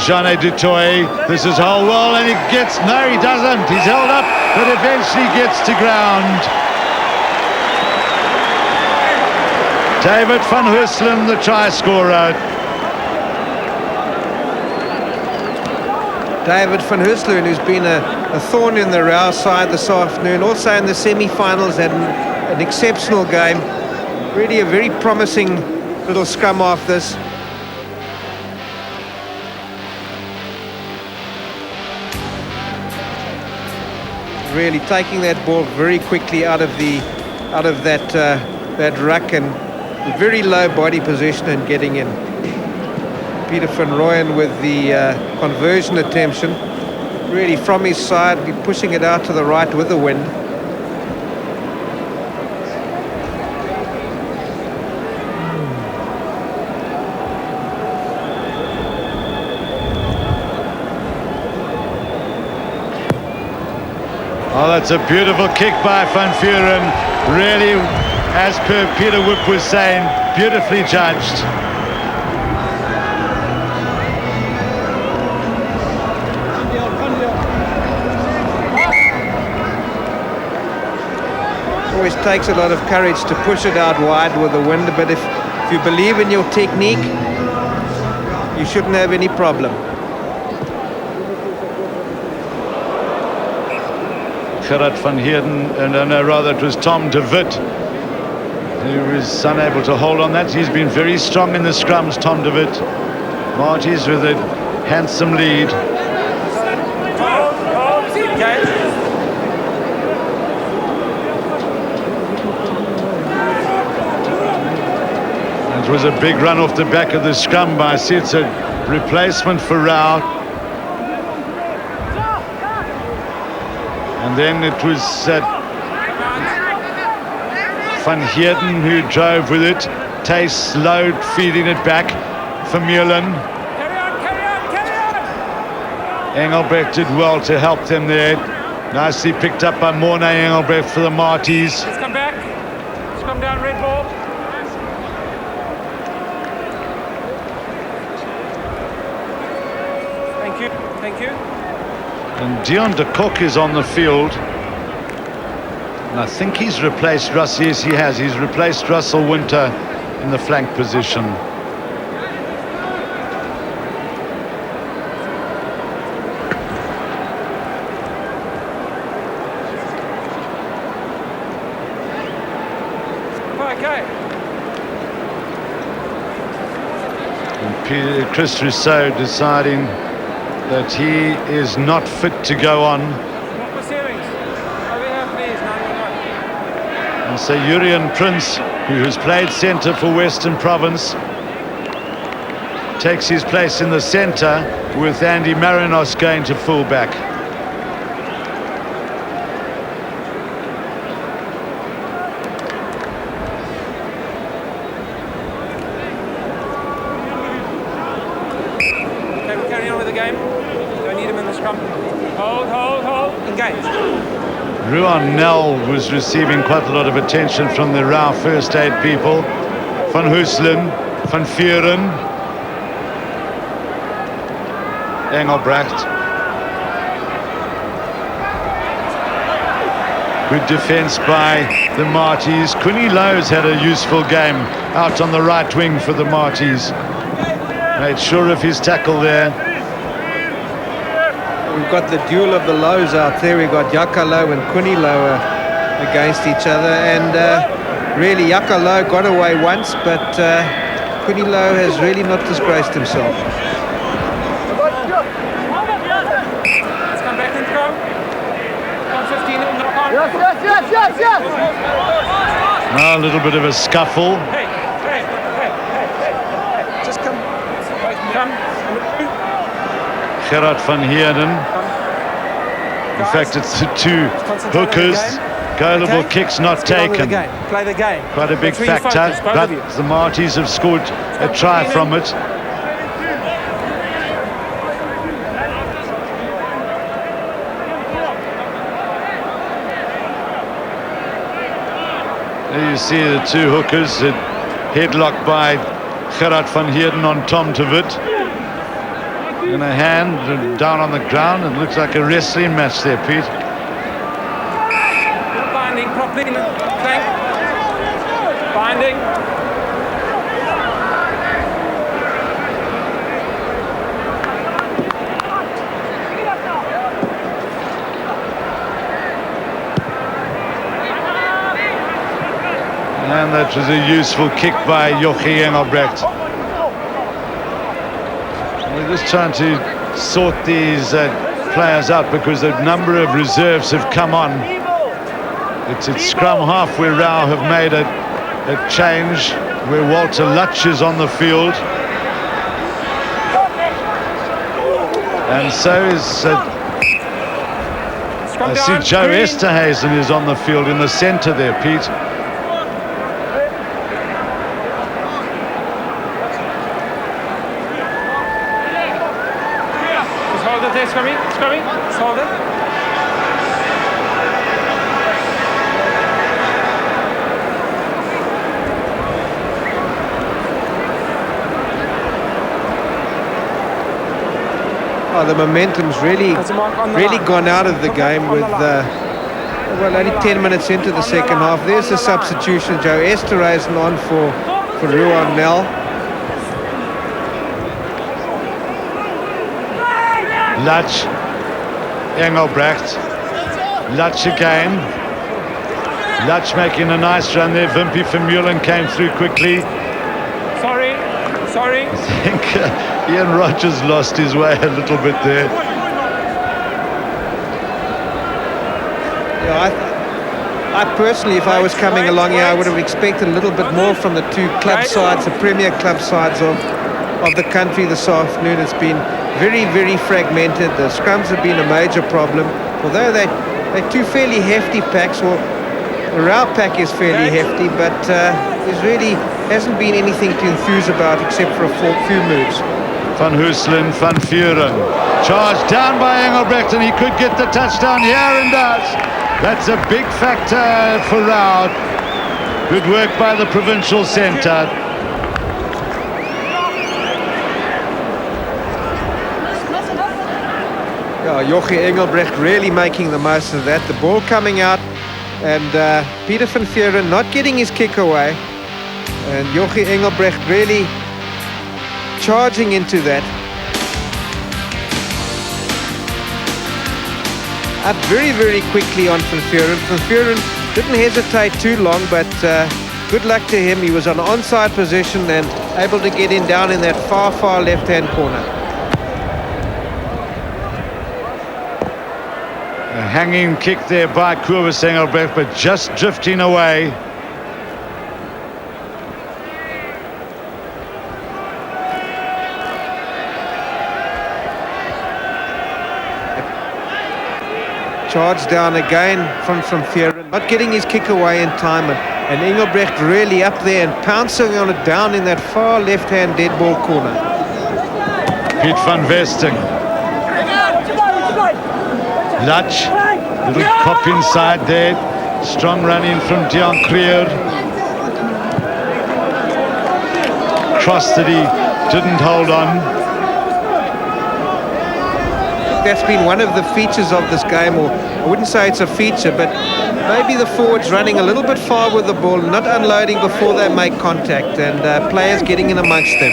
Jeanne Dutoy. This is Holwell, and he gets, no he doesn't, he's held up, but eventually gets to ground. David van Huyselen, the try scorer. David van Huyselen, who's been a thorn in the RAU side this afternoon, also in the semi-finals, had an exceptional game. Really a very promising little scrum off this. Really taking that ball very quickly out of that ruck, and very low body position and getting in. Peter van Rooyen with the conversion attention, really from his side, be pushing it out to the right with the wind. Oh, that's a beautiful kick by Van Vuren. Really, as per Peter Whip was saying, beautifully judged. Always takes a lot of courage to push it out wide with the wind, but if you believe in your technique, you shouldn't have any problem. Gerard van Heerden, and no, rather it was Tom de Wit who was unable to hold on that. He's been very strong in the scrums, Tom de Wit. Marties with a handsome lead. It was a big run off the back of the scrum by It's a replacement for RAU. And then it was Van Heerden who drove with it. Tay slowed, feeding it back for Newlands. Engelbrecht did well to help them there. Nicely picked up by Morne Engelbrecht for the Marties. Let's come back. Let's come down, red ball. Thank you. Thank you. And Dion de Kock is on the field. And I think he's replaced Russell. Yes, he has. He's replaced Russell Winter in the flank position. Okay. And Chris Rousseau deciding that he is not fit to go on. What was hearings? Over here, please. 911. And so Urian Prince, who has played centre for Western Province, takes his place in the centre with Andy Marinos going to full-back. Okay, we're carrying on with the game. Do I need him in the scrum? Ruan Nel was receiving quite a lot of attention from the RAU first aid people. Van Huislen, Van Vuren, Engelbrecht. Good defence by the Marties. Quinny Lowe's had a useful game out on the right wing for the Marties. Made sure of his tackle there. We've got the duel of the Lows out there. We've got Yaka Low and Quinny Low against each other. And really, Yaka Low got away once, but Quinny Low has really not disgraced himself. Let's come back and go. 115 in the car. Yes. Now a little bit of a scuffle. Hey. Just come. Gerard van Heerden. In fact, it's the two hookers. Goalable kicks not taken. Play the game. Quite a big factor, but the Marties have scored a try from it. There you see the two hookers, headlocked by Gerard van Heerden on Tom de Wit. In a hand and down on the ground. It looks like a wrestling match there, Pete. Binding properly. Clank. Binding. And that was a useful kick by Jochie Engelbrecht. We're just trying to sort these players out because a number of reserves have come on. It's at scrum half where RAU have made a change, where Walter Lutch is on the field. And so is... I see Joe Esterhazen is on the field in the centre there, Pete. Scrummy, let's hold it. Oh, the momentum's really gone out of the game with, well, only 10 minutes into the second half. There's a substitution. Joe Esterhazen on for Ruan Nel. Lutch, Engelbrecht, Lutch again. Lutch making a nice run there. Wimpy Vermeulen came through quickly. Sorry. I think Ian Rogers lost his way a little bit there. Yeah, I personally, if I was coming along here, I would have expected a little bit more from the two club sides, the premier club sides of the country this afternoon. It's been very, very fragmented. The scrums have been a major problem. Although they're two fairly hefty packs, well, the RAU pack is fairly hefty, but there's really hasn't been anything to enthuse about except for a few moves. Van Huislen, Van Vuren. Charged down by Engelbrecht, and he could get the touchdown here and does. That's a big factor for RAU. Good work by the provincial centre. Jochie Engelbrecht really making the most of that. The ball coming out, and Peter van Vuren not getting his kick away. And Jochie Engelbrecht really charging into that. Up very, very quickly on Van Vuren. Van Vuren didn't hesitate too long, but good luck to him. He was on onside position and able to get in down in that far, far left-hand corner. A hanging kick there by Kobus Engelbrecht, but just drifting away. Charge down again from Vuren, not getting his kick away in time, and Engelbrecht really up there and pouncing on it down in that far left-hand dead ball corner. Piet van Vesting. Lutch. Little pop inside there. Strong run in from Dion Creer. Cross that he didn't hold on. That's been one of the features of this game, or I wouldn't say it's a feature, but maybe the forwards running a little bit far with the ball, not unloading before they make contact, and players getting in amongst them.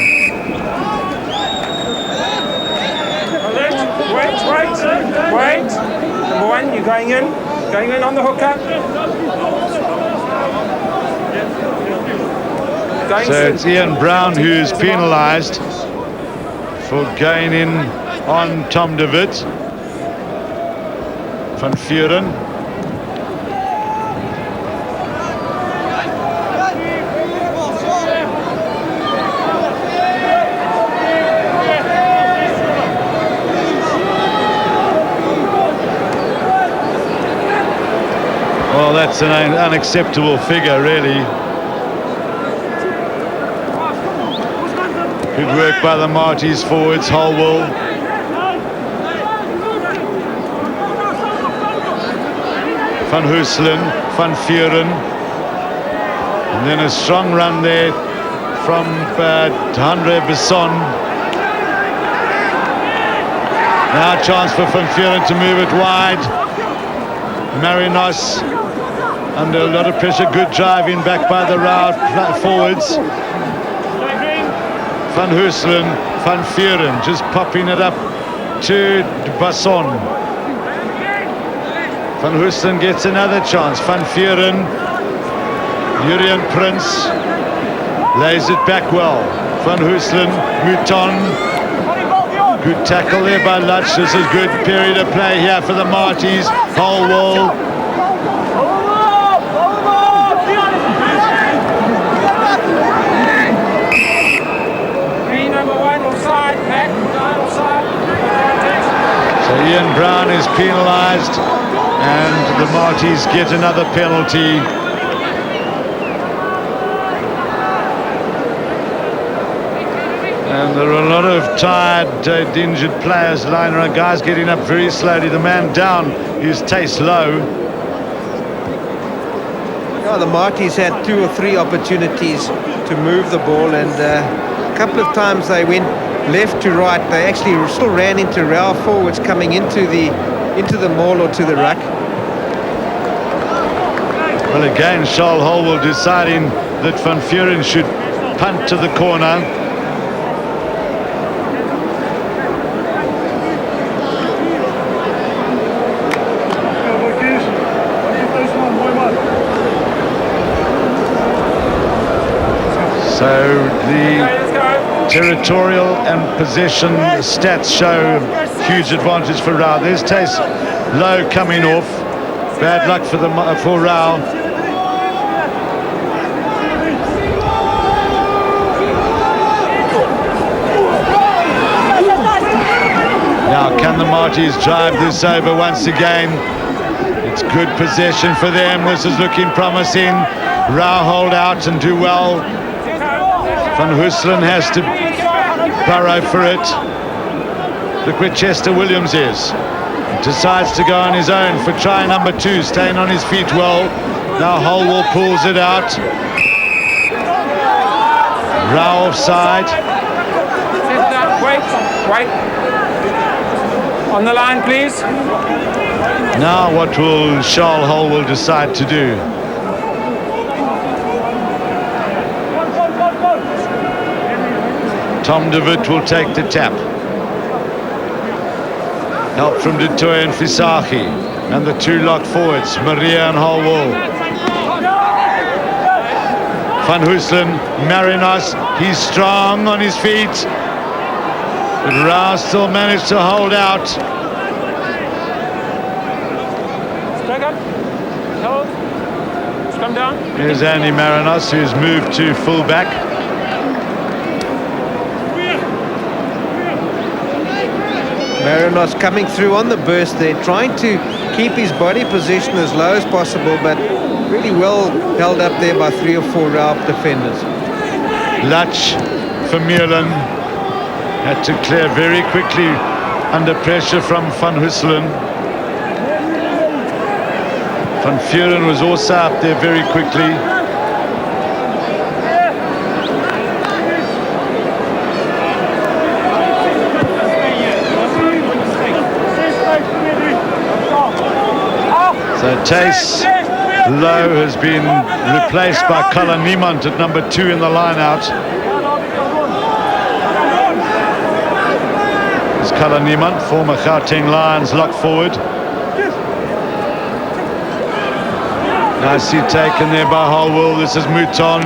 Wait. Number one, you're going in on the hooker. So it's Ian Brown who's penalised for going in on Tom de Wit. Van Vuren. Well, that's an unacceptable figure, really. Good work by the Marties forwards, Holwell. Van Huislen, Van Vuren. And then a strong run there from Andre Besson. Now a chance for Van Vuren to move it wide. Marinos under a lot of pressure. Good drive in back by the RAU forwards. Van Huislen, Van Vuren just popping it up to Basson. Van Huislen gets another chance. Van Vuren, Jurien Prince lays it back well. Van Huislen, Mouton. Good tackle there by Lutz. This is good period of play here for the Marties. Holwell. So Ian Brown is penalised and the Marties get another penalty. And there are a lot of tired, injured players lying around. Guys getting up very slowly. The man down is Tace Low. Yeah, the Marties had 2 or 3 opportunities to move the ball, and a couple of times they went left to right. They actually still ran into RAU forwards coming into the maul or to the ruck. Well, again, Charles Holwell deciding that Van Vuren should punt to the corner. So the territorial and possession stats show huge advantage for RAU. There's Tace Low coming off. Bad luck for RAU. Now can the Marties drive this over once again? It's good possession for them. This is looking promising. RAU hold out and do well. Van Huislen has to burrow for it. Look where Chester Williams is. Decides to go on his own for try number 2, staying on his feet well. Now Holwell pulls it out. RAU offside. Wait. On the line, please. Now what will Charles Holwell decide to do? Tom de Wit will take the tap. Help from Du Toit and Fisaki. And the 2 locked forwards, Maria and Holwell. Van Huislen, Marinos, he's strong on his feet. But RAU still managed to hold out. Back up. Hold. Come down. Here's Andy Marinos, who's moved to fullback. Marinos coming through on the burst there, trying to keep his body position as low as possible, but really well held up there by 3 or 4 RAU defenders. Lutz for Newlands had to clear very quickly under pressure from Van Huislen. Van Vuren was also up there very quickly. So Tace Lowe has been replaced by Colin Niemand at number 2 in the line-out. It's Colin Niemand, former Gauteng Lions, lock forward. Nicely taken there by Holwell. This is Mouton.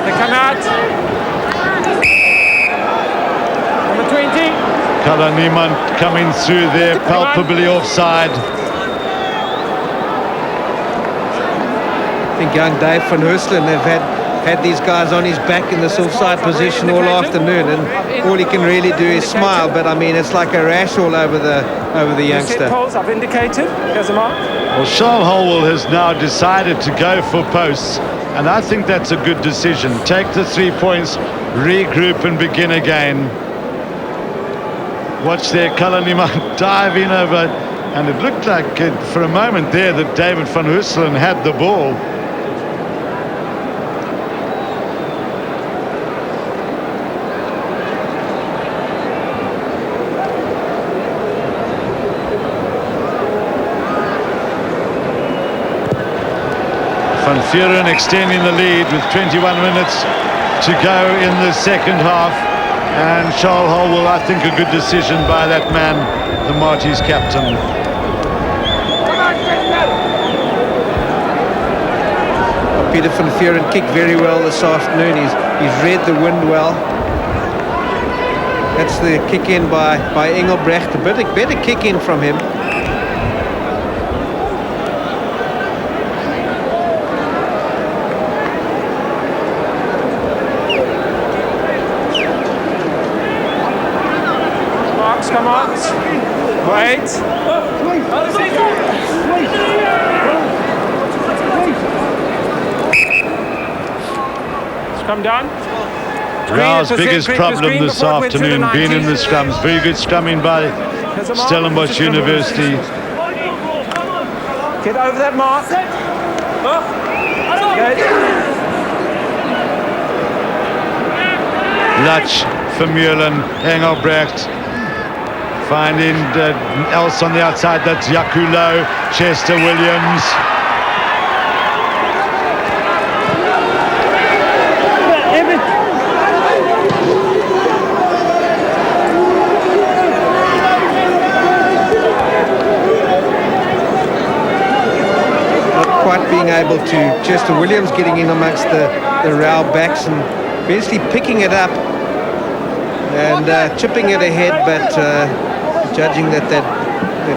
They come out. Number 20. Colin Niemand coming through there, palpably offside. I think young Dave van Hurselen have had these guys on his back in this offside position all afternoon, and all he can really do is smile. But I mean, it's like a rash all over the youngster. Poles I've indicated. Here's a mark. Well, Charles Holwell has now decided to go for posts, and I think that's a good decision. Take the 3 points, regroup and begin again. Watch there, Colin Niemand dive in over, and it looked like for a moment there that David van Hurselen had the ball. Van Vuren extending the lead with 21 minutes to go in the second half, and Charles Holwell, I think a good decision by that man, the Marty's captain. Peter van Vuren kicked very well this afternoon. He's read the wind well. That's the kick in by Engelbrecht. A better kick in from him. Come on. Wait. Scrum done. RAU's biggest problem this afternoon being in the scrums. Very good scrumming by Stellenbosch University. Get over that mark. Lutch, Vermeulen, Engelbrecht. Finding else on the outside, that's Yakulo, Chester Williams. Not quite being able to, Chester Williams getting in amongst the RAU backs and basically picking it up and chipping it ahead, but judging that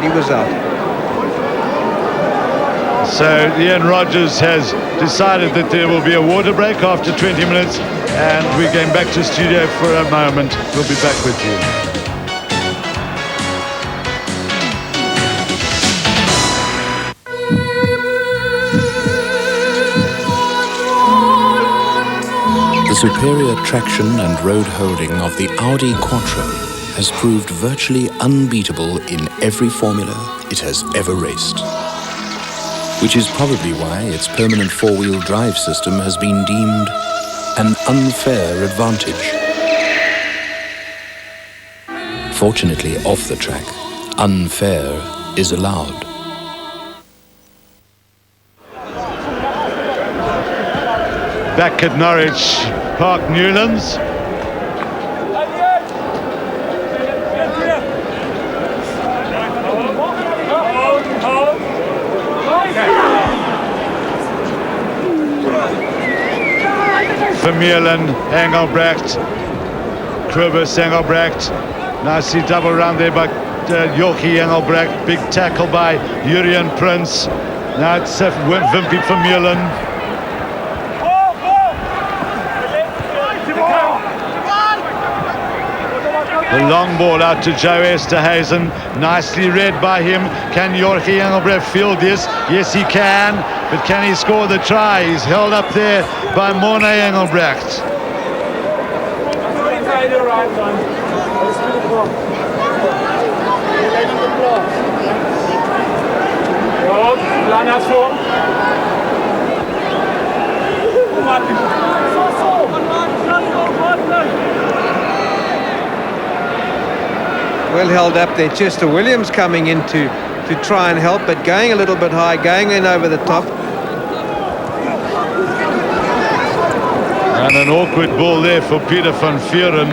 he was out. So Ian Rogers has decided that there will be a water break after 20 minutes, and we're going back to studio for a moment. We'll be back with you. The superior traction and road holding of the Audi Quattro has proved virtually unbeatable in every formula it has ever raced. Which is probably why its permanent four-wheel drive system has been deemed an unfair advantage. Fortunately, off the track, unfair is allowed. Back at Norwich Park, Newlands. Vermeulen, Engelbrecht, Krubus, Engelbrecht. Nicely double round there by Joachim Engelbrecht. Big tackle by Jurien Prince. Now it's Wimpy Vermeulen. The long ball out to Joe Esterhuizen. Nicely read by him. Can Joachim Engelbrecht field this? Yes, he can. But can he score the try? He's held up there by Morne Engelbrecht. Hold, line out form. Well held up there. Chester Williams coming in to try and help, but going a little bit high, going in over the top. And an awkward ball there for Peter van Vuren.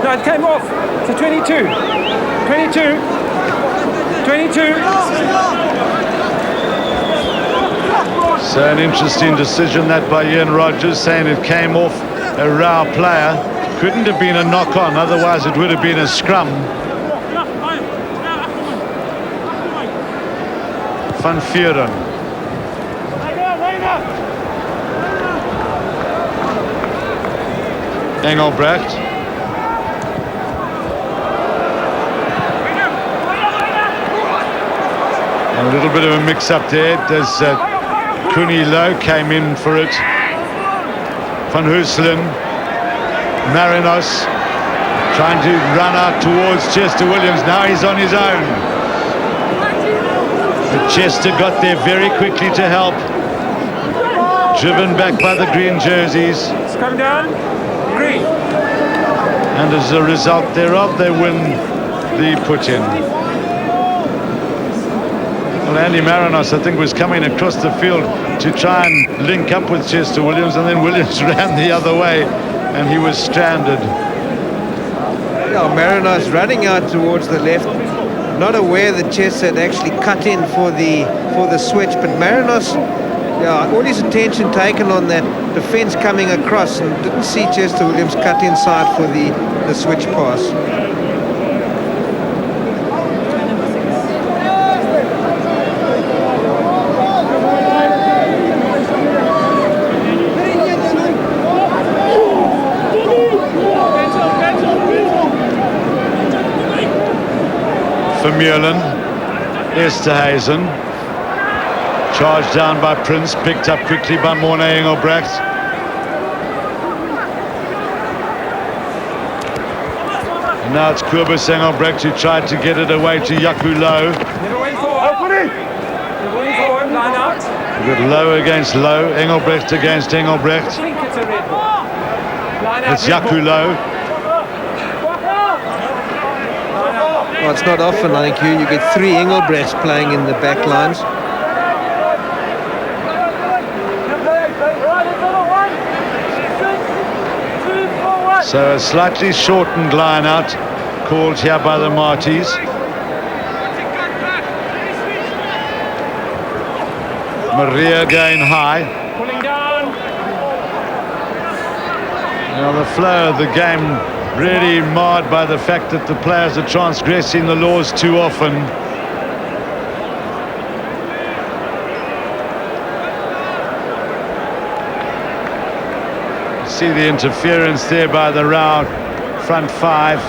No, it came off. It's a 22. 22. 22. So an interesting decision that by Ian Rogers, saying it came off a RAU player. Couldn't have been a knock-on, otherwise it would have been a scrum. Van Vuren. Engelbrecht. A little bit of a mix-up there as Cooney Lowe came in for it. Van Huyselen, Marinos trying to run out towards Chester Williams. Now he's on his own. But Chester got there very quickly to help. Driven back by the green jerseys. It's coming down. Green. And as a result thereof, they win the put-in. Well, Andy Marinos, I think, was coming across the field to try and link up with Chester Williams, and then Williams ran the other way, and he was stranded. Yeah, Marinos running out towards the left, not aware that Chester had actually cut in for the switch, but Marinos, yeah, all his attention taken on that defence coming across, and didn't see Chester Williams cut inside for the switch pass. Vermeulen, Esterhuizen, charged down by Prince, picked up quickly by Morne Engelbrecht. And now it's Kobus Engelbrecht who tried to get it away to Yaku Lowe. Never went forward. Never went forward, line out. We've got Lowe against Lowe, Engelbrecht against Engelbrecht. I think it's a red ball. Line out. It's Yaku Lowe. Well, it's not often, I think, you get three Engelbrechts playing in the back lines. So a slightly shortened line out called here by the Marties. Maria going high. Pulling down. Now the flow of the game really marred by the fact that the players are transgressing the laws too often. See the interference there by the RAU front five.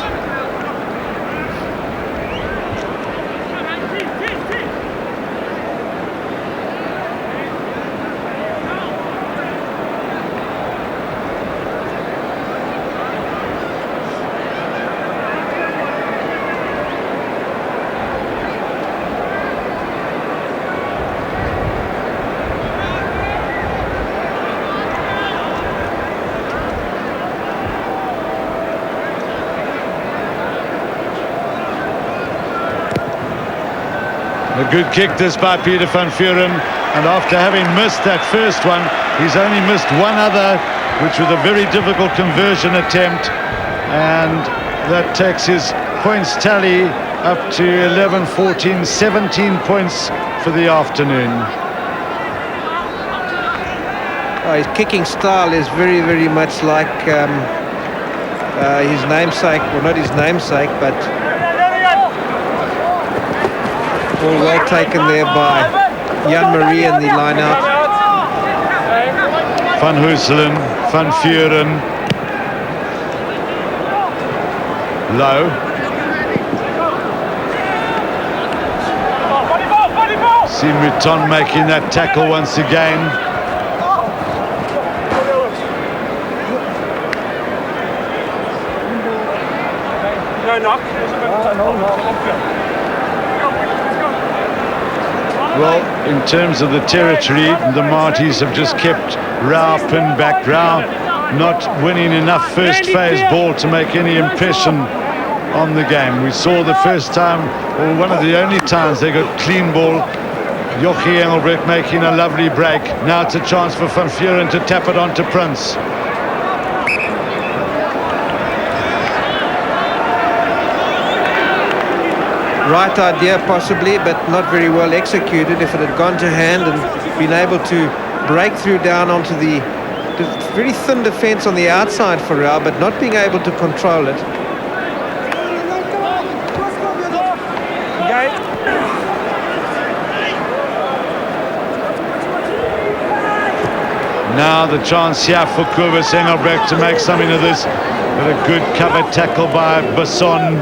A good kick this by Peter van Vuren, and after having missed that first one, he's only missed one other, which was a very difficult conversion attempt, and that takes his points tally up to 11, 14, 17 points for the afternoon. His kicking style is very, very much like his namesake, well, not his namesake, but all well taken there by Jan-Marie in the line out. Van Huyselen, Van Vuren, Lowe. See Mouton making that tackle once again. No knock. Well, in terms of the territory, the Marties have just kept RAU pinned back. RAU not winning enough first phase ball to make any impression on the game. We saw the first time, or one of the only times, they got clean ball. Jochie Engelbrecht making a lovely break. Now it's a chance for Van Vuren to tap it onto Prince. Right idea possibly, but not very well executed. If it had gone to hand and been able to break through down onto the very thin defence on the outside for RAU, but not being able to control it. Now the chance here for Kobus Engelbrecht to make something of this. But a good cover tackle by Basson.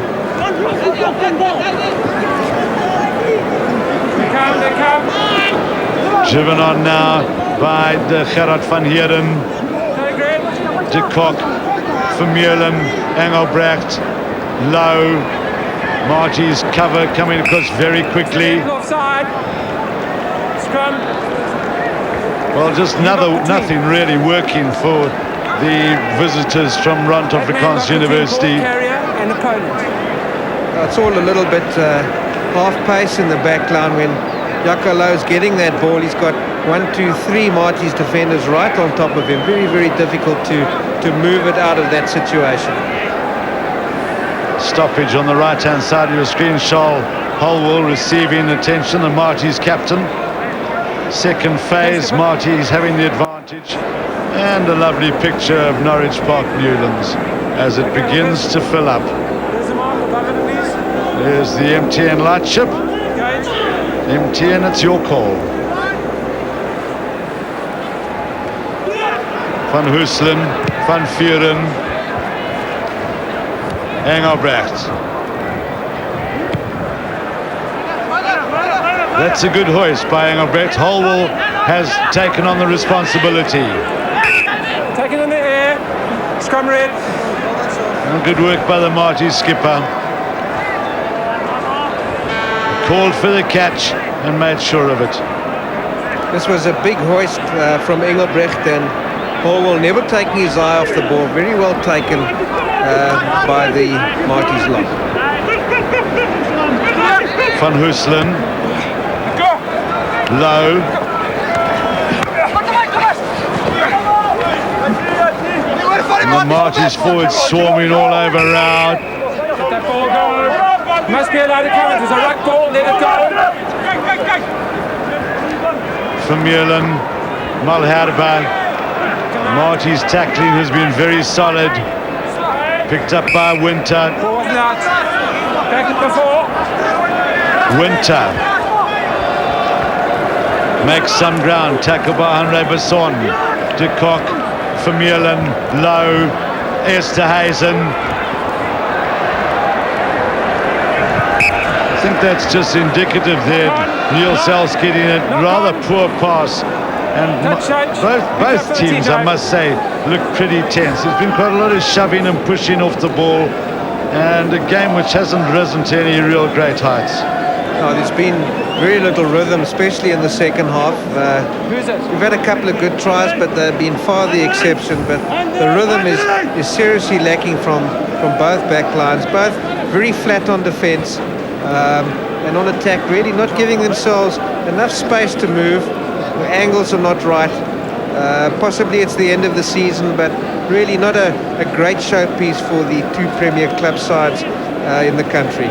Driven on now by the Gerard van Heeren. De Kock, Vermeulen, Engelbrecht, low. Marty's cover coming across very quickly. Well, just nothing really working for the visitors from Rand-Afrikaans University. It's all a little bit half pace in the back line when Jaco Louw's getting that ball. He's got 1, 2, 3 Marty's defenders right on top of him. Very, very difficult to move it out of that situation. Stoppage on the right-hand side of your screen. Charles Holwell receiving attention, the Marty's captain. Second phase, Marty's having the advantage. And a lovely picture of Norwich Park, Newlands, as it begins to fill up. There's the MTN lightship. MTN, it's your call. Van Huislen, Van Vuren, Engelbrecht. That's a good hoist by Engelbrecht. Holwell has taken on the responsibility. Take it in the air. Scrum red. And good work by the Marty skipper. Called for the catch and made sure of it. This was a big hoist from Engelbrecht, and Holwell never taking his eye off the ball. Very well taken by the Marty's lock. Van Huislen. Low. And the Marty's forwards swarming all over RAU. Let that ball go. Must be allowed to come. It's a ruck ball. Let it go. Vermeulen, Malherba. Marty's tackling has been very solid. Picked up by Winter. Ball wasn't out. Back it before. Winter makes some ground. Tackle by Henry Basson. De Kock, Vermeulen, low. Esterhuizen. I think that's just indicative there. Neil Sells getting a rather poor pass. And both teams, I must say, look pretty tense. There's been quite a lot of shoving and pushing off the ball. And a game which hasn't risen to any real great heights. No, there's been very little rhythm, especially in the second half. We've had a couple of good tries, but they've been far the exception. But the rhythm is seriously lacking from both back lines. Both very flat on defence and on attack, really not giving themselves enough space to move. The angles are not right. Possibly it's the end of the season, but really not a great showpiece for the two Premier Club sides in the country.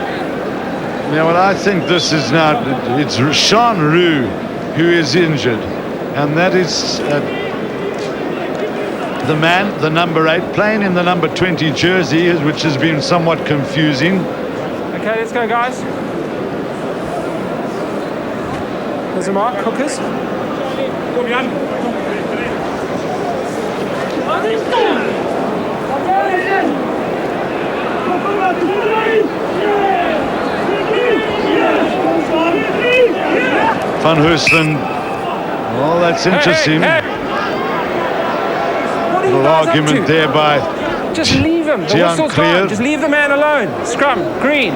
Yeah, well, I think this is now, it's Sean RAU who is injured, and that is the man, the number 8, playing in the number 20 jersey, which has been somewhat confusing. Okay, let's go, guys. There's a mark, hookers. Van Huislen. Well, that's interesting. Hey. What are you Little guys argument up to? there by Just leave him. them. The Tian whistle's clear. gone. Just leave the man alone. Scrum, green.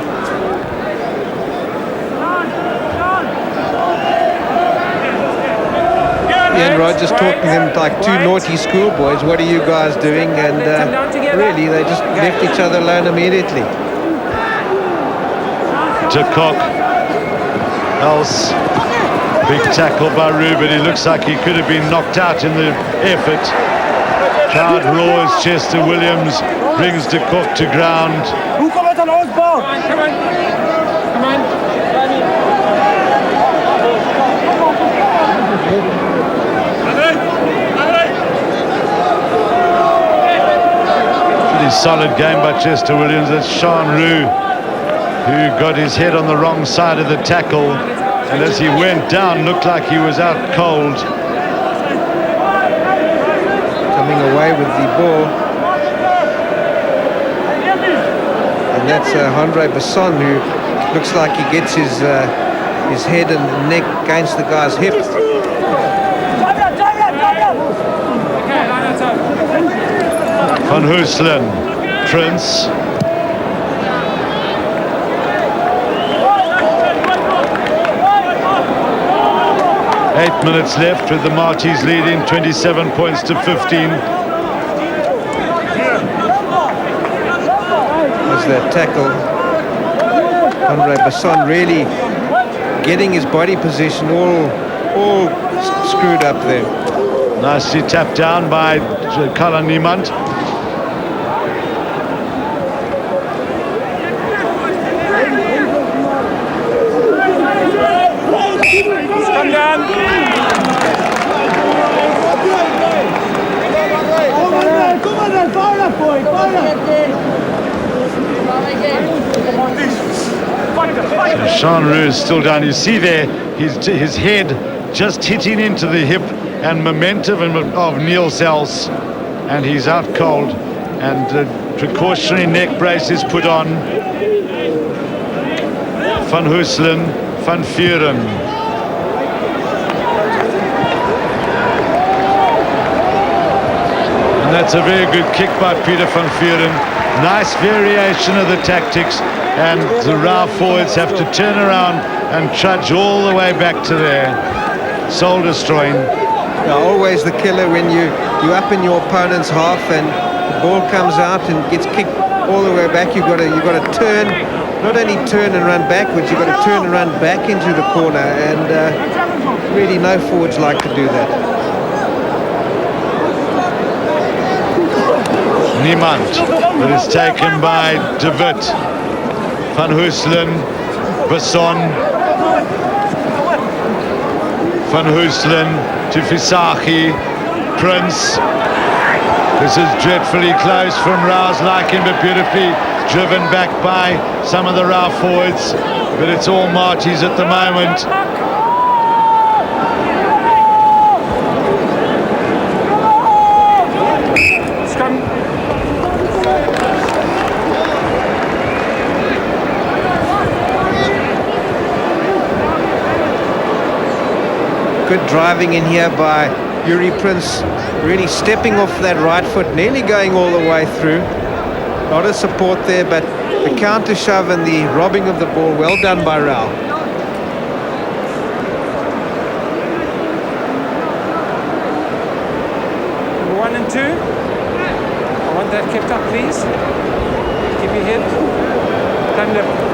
Ian Rogers talking to them like two naughty schoolboys. What are you guys doing? And really, they just left each other alone immediately. To Cock. Else. Big tackle by Ruben. He looks like he could have been knocked out in the effort. Crowd roars. Chester Williams brings de Cock to ground. Hoe komt het aan ons bal? Come on. Come on. Pretty solid game by Chester Williams. That's Sean Roux, who got his head on the wrong side of the tackle, and as he went down looked like he was out cold. Coming away with the ball. And that's Andre Besson, who looks like he gets his head and neck against the guy's hip. Van Hooslen, Prince. Eight minutes left with the Marchies leading 27 points to 15. There's that tackle. Andre Besson really getting his body position all screwed up there. Nicely tapped down by Colin Niemand. Come down. Sean Roux is still down. You see there, his head just hitting into the hip and momentum of Neil Sells, and he's out cold, and precautionary neck brace is put on. Van Hooslen, Van Vuren. And that's a very good kick by Peter van Vuren. Nice variation of the tactics, and the RAU forwards have to turn around and trudge all the way back to there. Soul destroying. Yeah, always the killer when you're up in your opponent's half and the ball comes out and gets kicked all the way back. You've got to turn, not only turn and run backwards, you've got to turn and run back into the corner, and really no forwards like to do that. Niemand, but it's taken by De Wit. Van Hooslen, Besson. Van Hooslen to Visagie, Prince. This is dreadfully close from RAU's liking, but beautifully driven back by some of the RAU forwards. But it's all Marchies at the moment. Good driving in here by Yuri Prince, really stepping off that right foot, nearly going all the way through. A lot of support there, but the counter shove and the robbing of the ball, well done by RAU. 1 and 2. I want that kept up, please. Keep your head. Time level.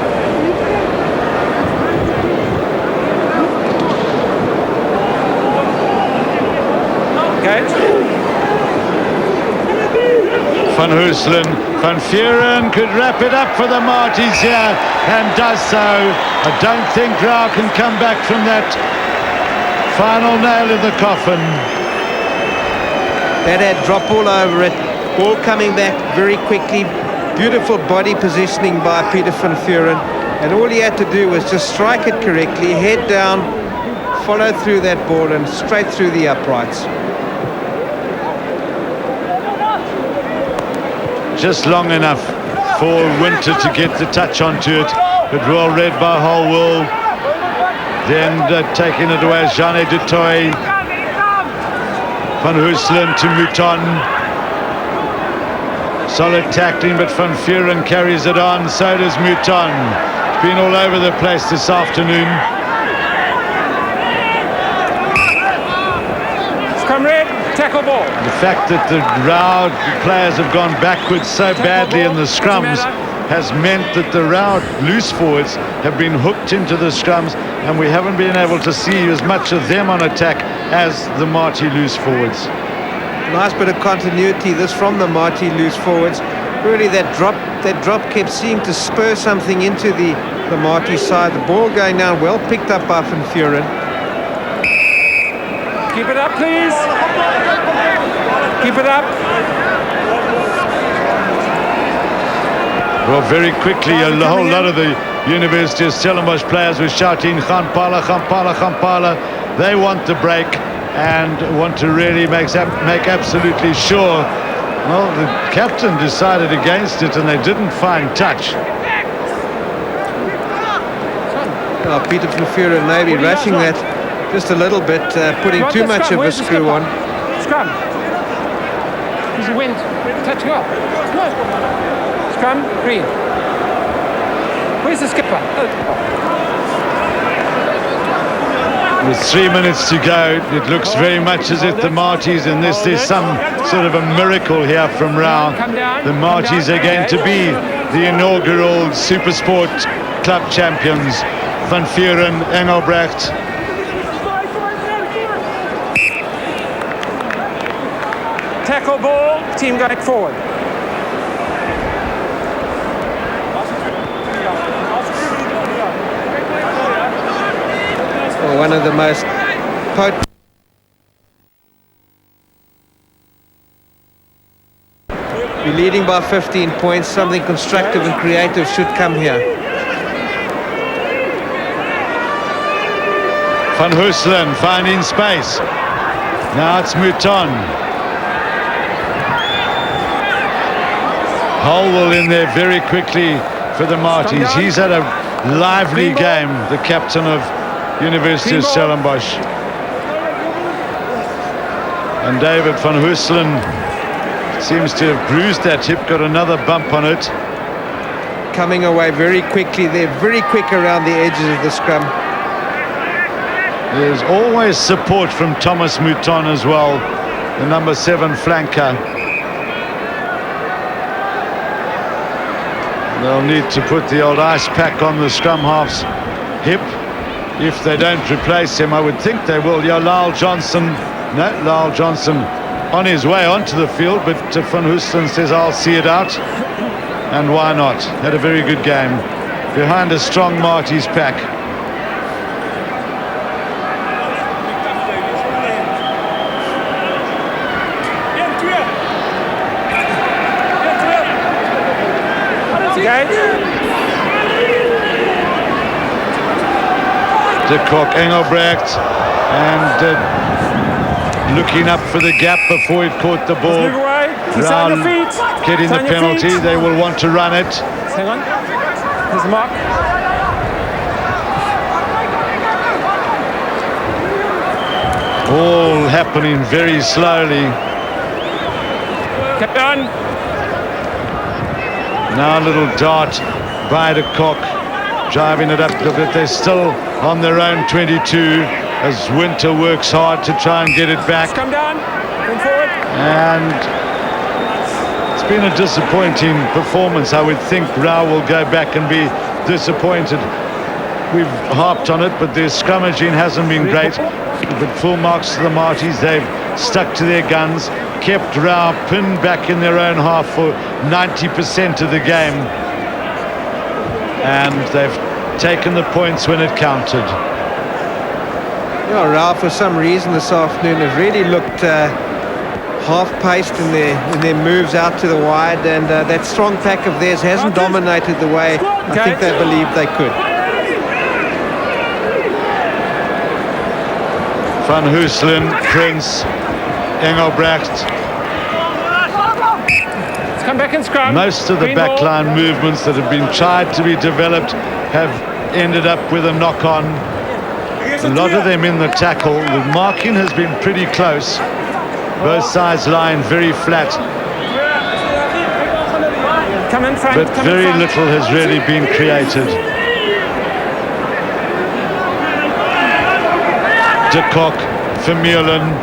Van Hooslen, Van Vuren could wrap it up for the Marchies here, and does so. I don't think RAU can come back from that final nail in the coffin. That had drop all over it, ball coming back very quickly, beautiful body positioning by Peter van Vuren, and all he had to do was just strike it correctly, head down, follow through that ball and straight through the uprights. Just long enough for Winter to get the touch onto it, but well read by Holwell. Then taking it away, Jeanne du Toit. Van Hooslen to Mouton. Solid tackling, but Van Vuren carries it on. So does Mouton. Been all over the place this afternoon. Scrum red, tackle ball. The fact that the RAU players have gone backwards so badly in the scrums has meant that the RAU loose forwards have been hooked into the scrums, and we haven't been able to see as much of them on attack as the Marty loose forwards. Nice bit of continuity, this from the Marty loose forwards. Really, that drop kept seeming to spur something into the Marty side. The ball going down, well picked up by Van Vuren. Keep it up, please. Keep it up. Well, very quickly, a whole lot of the University of Stellenbosch players were shouting, Khampala, Khampala, Khampala. They want the break and want to really make absolutely sure. Well, the captain decided against it and they didn't find touch. Peter Van Vuren maybe rushing that just a little bit, putting too much of a screw on. Scrum. There's a wind. Touching up. No. Scrum, green. Where's the skipper? With 3 minutes to go, it looks very much as if the Marties, and there's some sort of a miracle here from RAU. The Marties are going to be the inaugural Supersport Club champions. Van Vuren, Engelbrecht. Tackle ball, team going forward. Well, one of the most potent. You're leading by 15 points. Something constructive and creative should come here. Van Husselen finding space. Now it's Mouton. Holwell in there very quickly for the Marties. He's had a lively game, the captain of University of Stellenbosch. And David Van Husselen seems to have bruised that hip, got another bump on it. Coming away very quickly. They're very quick around the edges of the scrum. There's always support from Thomas Mouton as well, the number 7 flanker. They'll need to put the old ice pack on the scrum half's hip. If they don't replace him, I would think they will. Yeah, Lyle Johnson on his way onto the field, but Van Husselen says, I'll see it out. And why not? Had a very good game. Behind a strong Marty's pack. De Kock, Engelbrecht, and looking up for the gap before he caught the ball. RAU getting the penalty. They will want to run it. Hang on. There's the mark. All happening very slowly. Kept on. Now a little dart by De Kock, driving it up, but they're still on their own 22 as Winter works hard to try and get it back. Come down, come forward. And it's been a disappointing performance. I would think RAU will go back and be disappointed. We've harped on it, but their scrummaging hasn't been great. But full marks to the Marties. They've stuck to their guns, kept RAU pinned back in their own half for 90% of the game. And they've taken the points when it counted. Yeah, RAU for some reason this afternoon have really looked half-paced in their moves out to the wide, and that strong pack of theirs hasn't dominated the way I think they believed they could. Van Husselen, Prince, Engelbrecht. Let's come back and scrum. Most of the backline movements that have been tried to be developed have ended up with a knock-on. A lot of them in the tackle. The marking has been pretty close. Both sides lying very flat. Come in, Frank. but Come very in, Frank. little has really been created. De Kock for Newlands.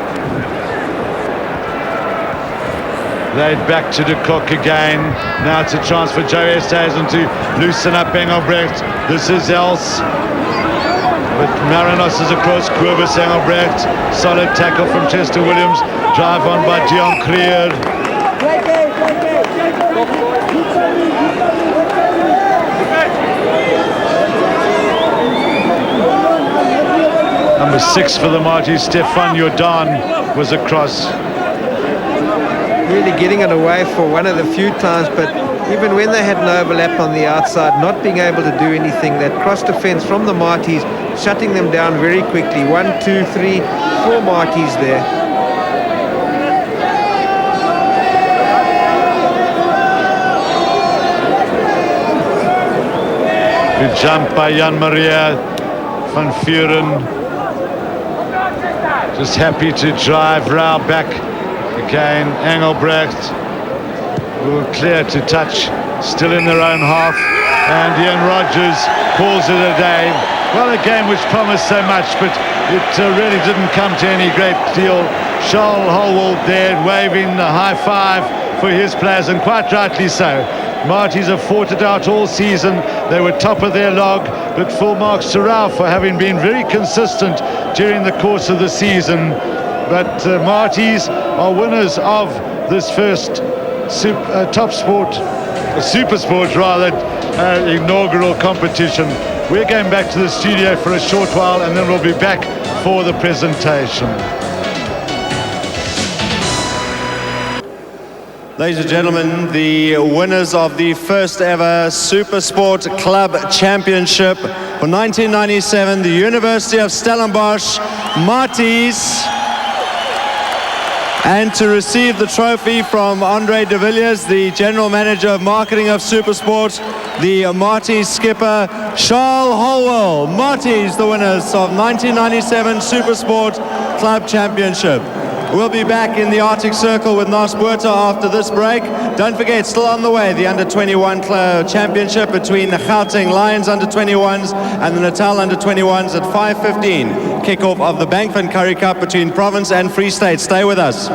Laid back to De Kock again. Now it's a chance for Joe Esthuizen to loosen up Engelbrecht. This is Else. But Marinos is across. Kobus Engelbrecht. Solid tackle from Chester Williams. Drive on by Dion Creer. Number 6 for the Marties, Stefan Jordan, was across. Really getting it away for one of the few times, but even when they had an overlap on the outside, not being able to do anything, that cross defense from the Marties, shutting them down very quickly. 1, 2, 3, 4 Marties there. Good jump by Jan-Maria van Vuren. Just happy to drive RAU back again. Engelbrecht will clear to touch, still in their own half, and Ian Rogers calls it a day. Well, a game which promised so much, but it really didn't come to any great deal. Charles Holwell there waving a high five for his players, and quite rightly so. Marties have fought it out all season. They were top of their log, but full marks to RAU for having been very consistent during the course of the season. But Marties are winners of this first Super Sport rather, inaugural competition. We're going back to the studio for a short while, and then we'll be back for the presentation. Ladies and gentlemen, the winners of the first ever Super Sport Club Championship for 1997, the University of Stellenbosch Marties. And to receive the trophy from Andre de Villiers, the General Manager of Marketing of Super Sport, the Marties skipper, Charles Holwell. Marties, the winners of 1997 Super Sport Club Championship. We'll be back in the Arctic Circle with Nas Buerta after this break. Don't forget, still on the way, the Under-21 Championship between the Gauteng Lions Under-21s and the Natal Under-21s at 5:15. Kickoff of the Bankford Currie Cup between Province and Free State. Stay with us.